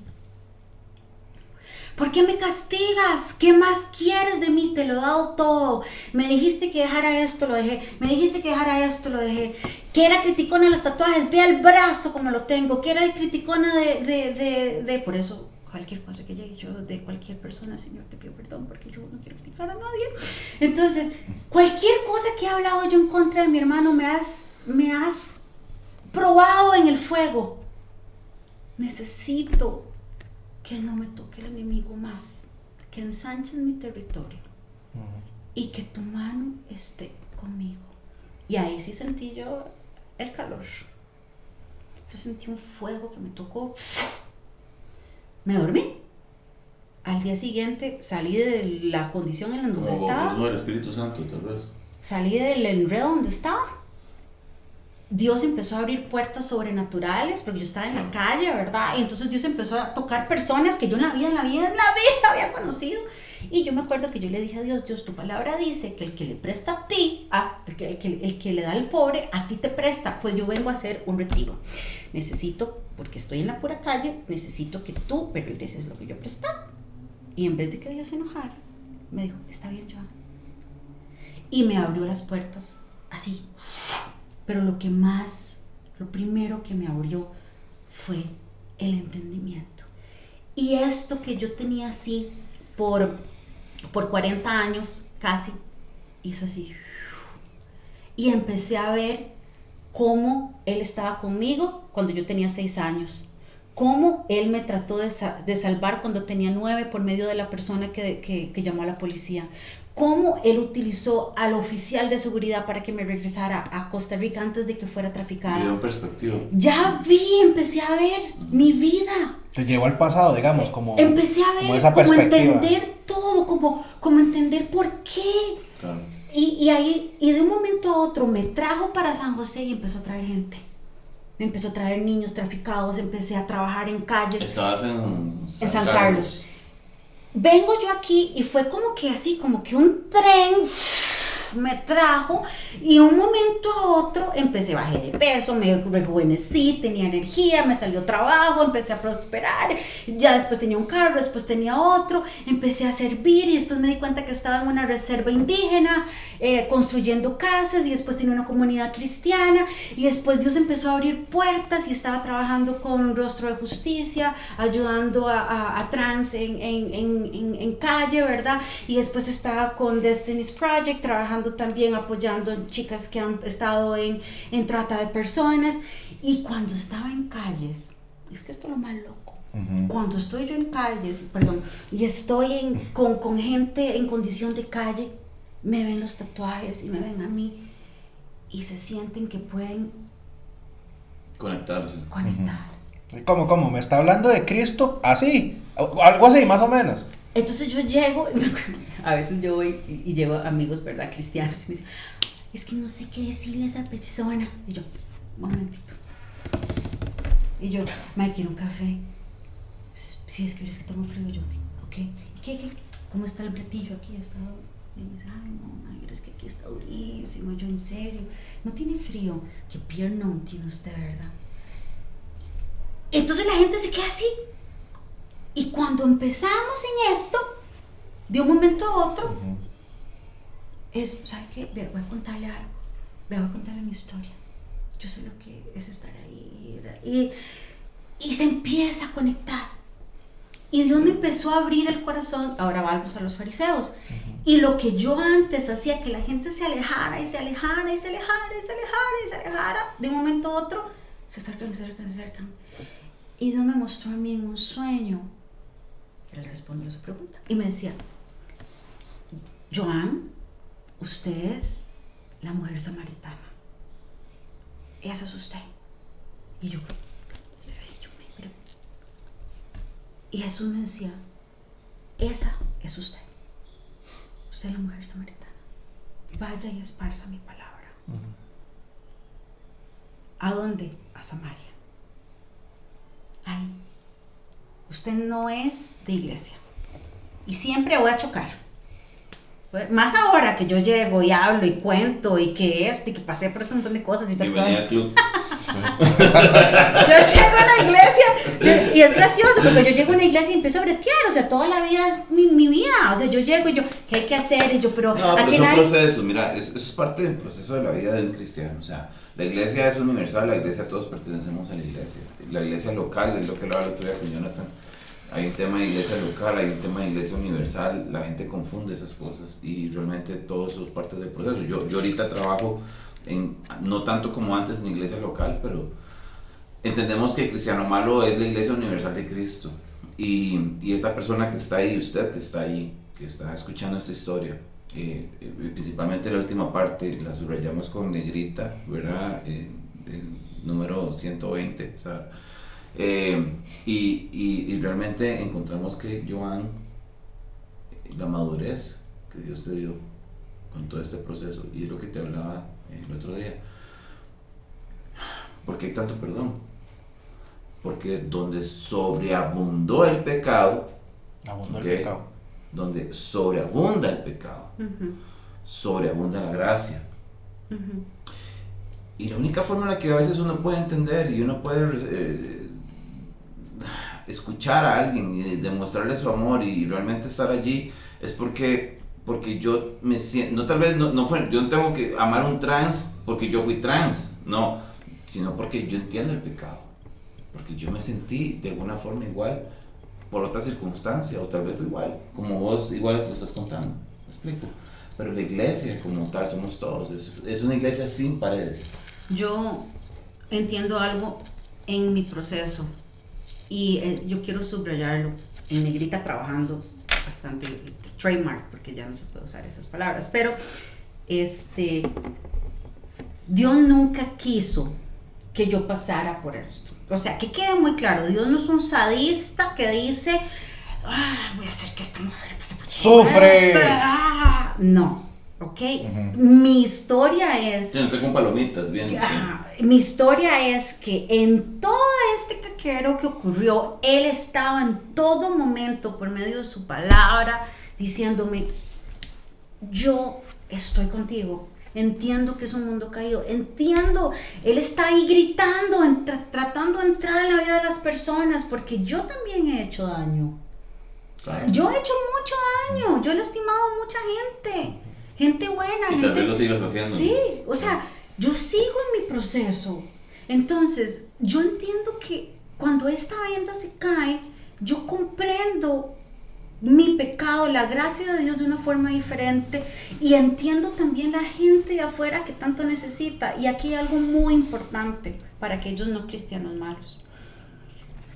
¿Por qué me castigas? ¿Qué más quieres de mí? Te lo he dado todo. Me dijiste que dejara esto, lo dejé. Me dijiste que dejara esto, lo dejé. Que era criticona de los tatuajes, ve al brazo como lo tengo. Que era criticona de... Por eso, cualquier cosa que haya dicho de cualquier persona, Señor, te pido perdón porque yo no quiero criticar a nadie. Entonces, cualquier cosa que he hablado yo en contra de mi hermano, me has probado en el fuego. Necesito que no me toque el enemigo más, que ensanches mi territorio y que tu mano esté conmigo. Y ahí sí sentí yo el calor. Yo sentí un fuego que me tocó. Me dormí. Al día siguiente salí de la condición en donde estaba. Bautismo del Espíritu Santo, tal vez. Salí del enredo donde estaba. Dios empezó a abrir puertas sobrenaturales, porque yo estaba en la calle, ¿verdad? Y entonces Dios empezó a tocar personas que yo en la vida había conocido. Y yo me acuerdo que yo le dije a Dios, Dios, tu palabra dice que el que le presta a ti, el que le da al pobre, a ti te presta. Pues yo vengo a hacer un retiro. Necesito, porque estoy en la pura calle, necesito que tú me regreses lo que yo prestaba. Y en vez de que Dios se enojara, me dijo, está bien, Joan. Y me abrió las puertas así. Pero lo primero que me abrió fue el entendimiento. Y esto que yo tenía así por 40 años casi, hizo así. Y empecé a ver cómo él estaba conmigo cuando yo tenía 6 años. Cómo él me trató de salvar cuando tenía 9 por medio de la persona que llamó a la policía. Cómo él utilizó al oficial de seguridad para que me regresara a Costa Rica antes de que fuera traficada. Dio perspectiva. Ya empecé a ver mi vida. Te llevó al pasado, digamos, como... Empecé a ver, como entender todo, como entender por qué. Claro. Y de un momento a otro me trajo para San José y empezó a traer gente. Me empezó a traer niños traficados, empecé a trabajar en calles. Estabas en San Carlos. Vengo yo aquí y fue como que así, como que un tren me trajo y un momento a otro bajé de peso, me rejuvenecí, tenía energía, me salió trabajo, empecé a prosperar, ya después tenía un carro, después tenía otro, empecé a servir y después me di cuenta que estaba en una reserva indígena, construyendo casas y después tenía una comunidad cristiana y después Dios empezó a abrir puertas y estaba trabajando con Rostro de Justicia, ayudando a trans en calle, ¿verdad? Y después estaba con Destiny's Project, trabajando también apoyando chicas que han estado en trata de personas. Y cuando estaba en calles, es que esto es lo más loco, cuando estoy yo en calles, y estoy con gente en condición de calle, me ven los tatuajes y me ven a mí y se sienten que pueden conectarse. ¿Cómo? ¿Me está hablando de Cristo? Así, algo así, más o menos. Entonces yo llego, a veces yo voy y llevo amigos, ¿verdad? Cristianos, y me dicen, es que no sé qué decirle a esa persona. Y yo, un momentito. Y yo, Mike, quiero un café. Sí, es que tengo frío. Yo, sí, ok. ¿Y qué? ¿Cómo está el platillo aquí? ¿Ha estado? Y me dice, ay, no, Mike, es que aquí está durísimo. Yo, en serio, ¿no tiene frío? Qué piernón tiene usted, ¿verdad? Entonces la gente se queda así. Y cuando empezamos en esto, de un momento a otro, ¿sabe qué? Voy a contarle algo. Voy a contarle mi historia. Yo sé lo que es estar ahí. Y se empieza a conectar. Y Dios me empezó a abrir el corazón. Ahora vamos a los fariseos. Y lo que yo antes hacía, que la gente se alejara y se alejara y se alejara y se alejara y se alejara, de un momento a otro, se acercan. Y Dios me mostró a mí en un sueño. Él respondió a su pregunta y me decía, Joan, usted es la mujer samaritana. Esa es usted. Y yo miro. Y Jesús me decía, esa es usted. Usted es la mujer samaritana. Vaya y esparza mi palabra. ¿A dónde? A Samaria. Ahí. Usted no es de iglesia. Y siempre voy a chocar. Más ahora que yo llego y hablo y cuento y que esto y que pasé por este montón de cosas y tal. Bienvenida al club. Yo llego a la iglesia y es gracioso porque yo llego a una iglesia y empiezo a bretear. O sea, toda la vida es mi vida. O sea, yo llego y yo, ¿qué hay que hacer? Y yo, pero No, pero es un proceso. Mira, eso es parte del proceso de la vida de un cristiano. O sea, la iglesia es universal, la iglesia todos pertenecemos a la iglesia. La iglesia local es lo que hablaba el otro día con Jonathan. Hay un tema de iglesia local, hay un tema de iglesia universal. La gente confunde esas cosas y realmente todo eso es parte del proceso. Yo ahorita trabajo no tanto como antes en iglesia local, pero entendemos que el cristiano malo es la iglesia universal de Cristo. Y esta persona que está ahí, usted que está ahí, que está escuchando esta historia, principalmente la última parte, la subrayamos con negrita, ¿verdad? El número 120, o sea, y realmente encontramos que Joan, la madurez que Dios te dio con todo este proceso, y es lo que te hablaba el otro día. ¿Por qué hay tanto perdón? Porque donde sobreabundó el pecado, donde sobreabunda el pecado, sobreabunda la gracia. Y la única forma en la que a veces uno puede entender y uno puede escuchar a alguien y demostrarle su amor y realmente estar allí es porque yo me siento, yo no tengo que amar a un trans porque yo fui trans, no, sino porque yo entiendo el pecado, porque yo me sentí de alguna forma igual por otra circunstancia, o tal vez fue igual, como vos igual lo estás contando, ¿me explico? Pero la iglesia como tal somos todos, es una iglesia sin paredes. Yo entiendo algo en mi proceso y yo quiero subrayarlo en negrita, trabajando bastante trademark porque ya no se puede usar esas palabras, pero Dios nunca quiso que yo pasara por esto. O sea, que quede muy claro, Dios no es un sadista que dice, voy a hacer que esta mujer pase por ¡sufre! No, ¿ok? Mi historia es... Sí, no sé, con palomitas, bien. Mi historia es que en todo este caquero que ocurrió, Él estaba en todo momento, por medio de su palabra, diciéndome, yo estoy contigo. Entiendo que es un mundo caído, entiendo, Él está ahí gritando, tratando de entrar en la vida de las personas, porque yo también he hecho daño. Claro. Yo he hecho mucho daño, yo he lastimado a mucha gente buena. Y tal vez lo sigas haciendo. Sí, o sea, yo sigo en mi proceso. Entonces, yo entiendo que cuando esta venda se cae, yo comprendo mi pecado, la gracia de Dios de una forma diferente y entiendo también la gente de afuera que tanto necesita. Y aquí hay algo muy importante para aquellos no cristianos malos.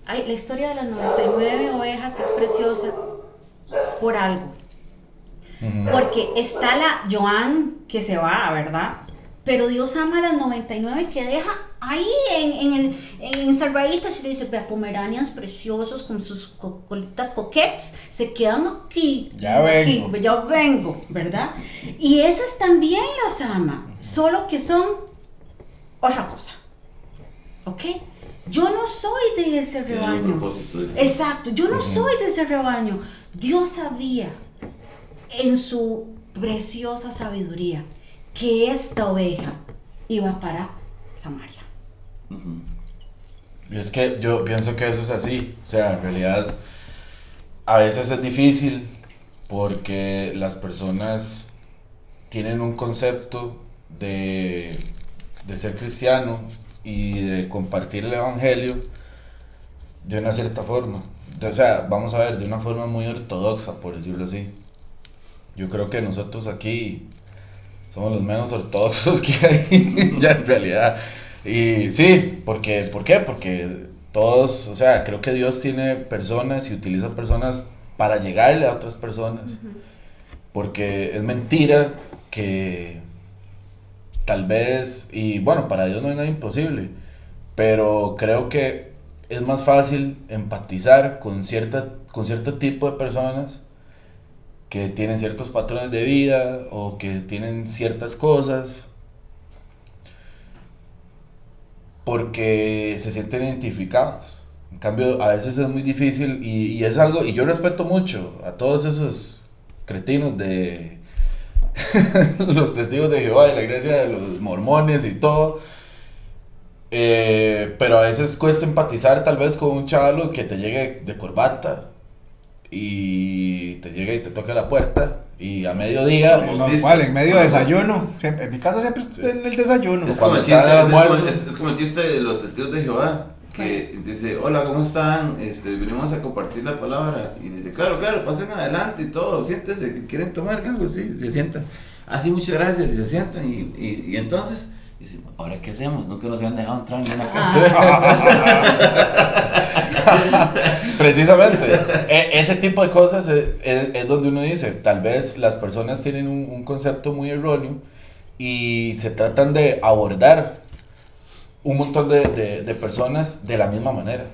La historia de las 99 ovejas es preciosa por algo. Porque está la Joan que se va, ¿verdad? Pero Dios ama a las 99 que deja ahí en salvaditas y le dice, vea, pomeranians preciosos con sus colitas coquettes, se quedan aquí. Ya vengo. Aquí, ya vengo, ¿verdad? Y esas también las ama, solo que son otra cosa, ¿ok? Yo no soy de ese Tiene un rebaño. propósito diferente. Exacto, yo no soy de ese rebaño. Dios sabía en su preciosa sabiduría que esta oveja iba para Samaria. Ujú. Y es que yo pienso que eso es así. O sea, en realidad, a veces es difícil porque las personas tienen un concepto de ser cristiano y de compartir el evangelio de una cierta forma. O sea, vamos a ver, de una forma muy ortodoxa, por decirlo así. Yo creo que nosotros aquí somos los menos ortodoxos que hay, ya en realidad. Y sí, ¿por qué? Porque todos, o sea, creo que Dios tiene personas y utiliza personas para llegarle a otras personas. Porque es mentira que tal vez, y bueno, para Dios no hay nada imposible, pero creo que es más fácil empatizar con cierto tipo de personas que tienen ciertos patrones de vida o que tienen ciertas cosas porque se sienten identificados. En cambio, a veces es muy difícil y es algo, y yo respeto mucho a todos esos cretinos de los testigos de Jehová, de la iglesia de los mormones y todo, pero a veces cuesta empatizar tal vez con un chavalo que te llegue de corbata y te llega y te toca la puerta y a mediodía Normal, en medio de desayuno. En mi casa siempre está en el desayuno. Es como Cuando el chiste, está de almuerzo. es como el chiste de los testigos de Jehová, que dice, hola, ¿cómo están? Venimos a compartir la palabra. Y dice, claro, pasen adelante y todo, siéntense, ¿quieren tomar algo? Sí, se sientan. Así, muchas gracias, y se sientan. Y entonces, dice, ¿ahora qué hacemos? Nunca nos habían dejado entrar en una casa. Precisamente, ese tipo de cosas es donde uno dice, tal vez las personas tienen un concepto muy erróneo y se tratan de abordar un montón de personas de la misma manera.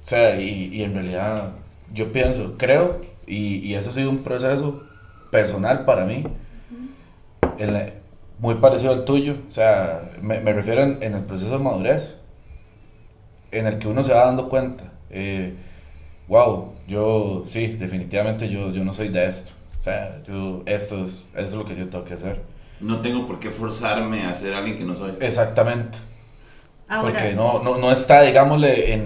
O sea, y en realidad yo creo, y eso ha sido un proceso personal para mí, muy parecido al tuyo. O sea, me refiero en el proceso de madurez, en el que uno se va dando cuenta. Wow, sí, definitivamente yo no soy de esto. O sea, eso es lo que yo tengo que hacer. No tengo por qué forzarme a ser alguien que no soy. Exactamente. Ahora, Porque no está, digámosle,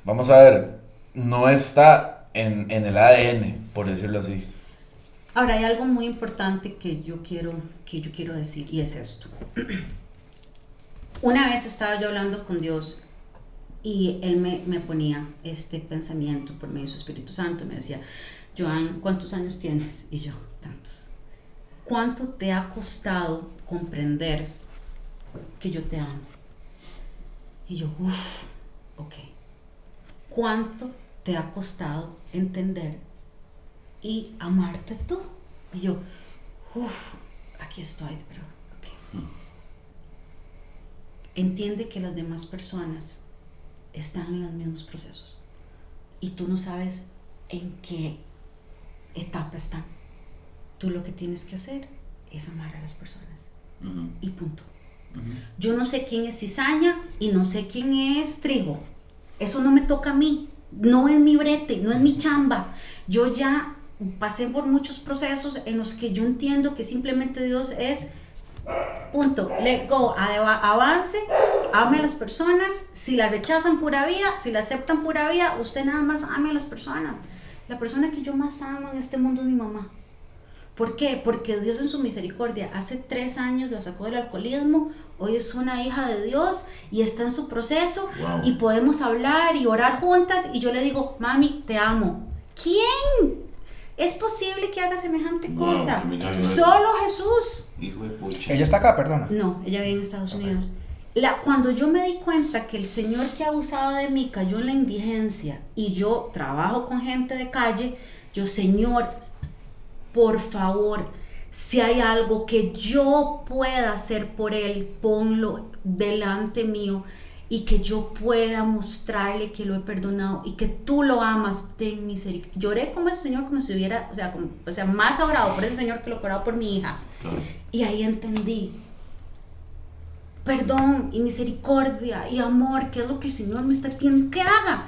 vamos a ver, no está en el ADN, por decirlo así. ahora hay algo muy importante que yo quiero decir, y es esto. Una vez estaba yo hablando con Dios y Él me ponía este pensamiento por medio de su Espíritu Santo. Me decía, Joan, ¿cuántos años tienes? Y yo, tantos. ¿Cuánto te ha costado comprender que yo te amo? Y yo, ok. ¿Cuánto te ha costado entender y amarte tú? Y yo, aquí estoy, pero ok. Entiende que las demás personas están en los mismos procesos y tú no sabes en qué etapa están. Tú lo que tienes que hacer es amar a las personas. Y punto. Yo no sé quién es cizaña y no sé quién es trigo. Eso no me toca a mí. No es mi brete, no es mi chamba. Yo ya pasé por muchos procesos en los que yo entiendo que simplemente Dios es punto, let go, avance, ame a las personas. Si la rechazan, pura vida. Si la aceptan, pura vida. Usted nada más ame a las personas. La persona que yo más amo en este mundo es mi mamá. ¿Por qué? Porque Dios en su misericordia hace 3 años la sacó del alcoholismo. Hoy es una hija de Dios y está en su proceso. Wow. Y podemos hablar y orar juntas y yo le digo, mami, te amo. ¿Quién es posible que haga semejante cosa? Solo Jesús. Hijo de pucha. Ella está acá, perdona. No, ella vive en Estados Unidos. Cuando yo me di cuenta que el Señor que abusaba de mí cayó en la indigencia y yo trabajo con gente de calle, yo, Señor, por favor, Si hay algo que yo pueda hacer por él, ponlo delante mío y que yo pueda mostrarle que lo he perdonado y que tú lo amas, ten misericordia. Lloré como ese señor, como si hubiera, o sea, más orado por ese señor que lo he orado por mi hija. Claro. Y ahí entendí. Perdón y misericordia y amor, que es lo que el Señor me está pidiendo que haga.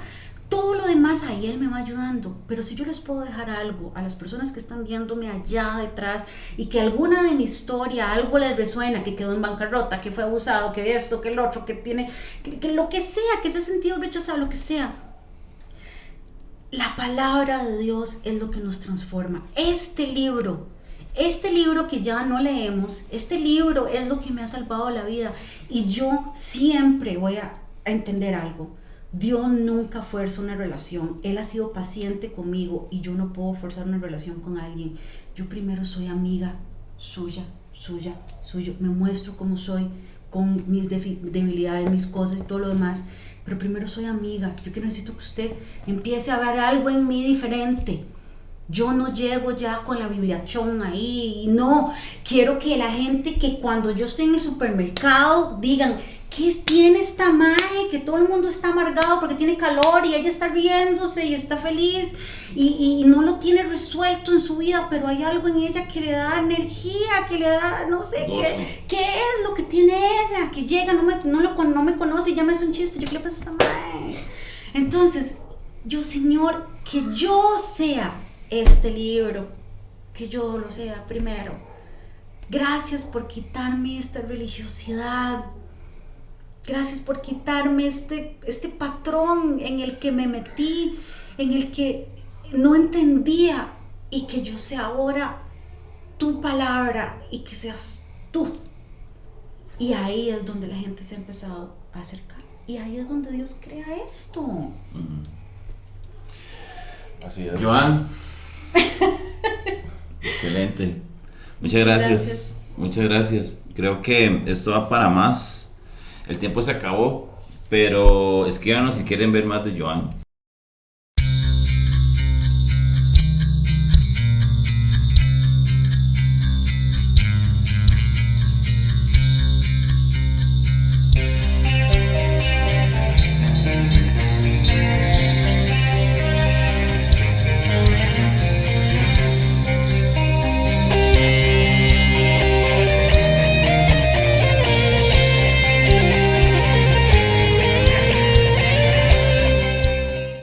Todo lo demás ahí Él me va ayudando. Pero si yo les puedo dejar algo a las personas que están viéndome allá detrás y que alguna de mi historia, algo les resuena, que quedó en bancarrota, que fue abusado, que esto, que el otro, que tiene, que lo que sea, que se ha sentido rechazado, lo que sea. La palabra de Dios es lo que nos transforma. Este libro que ya no leemos, este libro es lo que me ha salvado la vida. Y yo siempre voy a entender algo. Dios nunca fuerza una relación. Él ha sido paciente conmigo y yo no puedo forzar una relación con alguien. Yo primero soy amiga suya. Me muestro como soy, con mis debilidades, mis cosas y todo lo demás. Pero primero soy amiga. Yo necesito que usted empiece a ver algo en mí diferente. Yo no llego ya con la bibliachón ahí, no, quiero que la gente, que cuando yo esté en el supermercado digan, ¿qué tiene esta mae? Que todo el mundo está amargado porque tiene calor y ella está riéndose y está feliz y no lo tiene resuelto en su vida, pero hay algo en ella que le da energía, que le da, no sé, ¿qué es lo que tiene ella? Que llega, no me conoce y ya me hace un chiste, ¿yo qué le pasa a esta mae? Entonces, yo, Señor, que yo sea este libro, que yo lo sea primero. Gracias por quitarme esta religiosidad. Gracias por quitarme este patrón en el que me metí, en el que no entendía, y que yo sea ahora tu palabra y que seas tú. Y ahí es donde la gente se ha empezado a acercar. Y ahí es donde Dios crea esto. Así es. Joan. Excelente. Muchas gracias. Muchas gracias. Creo que esto va para más. El tiempo se acabó, pero escríbanos si quieren ver más de Joan.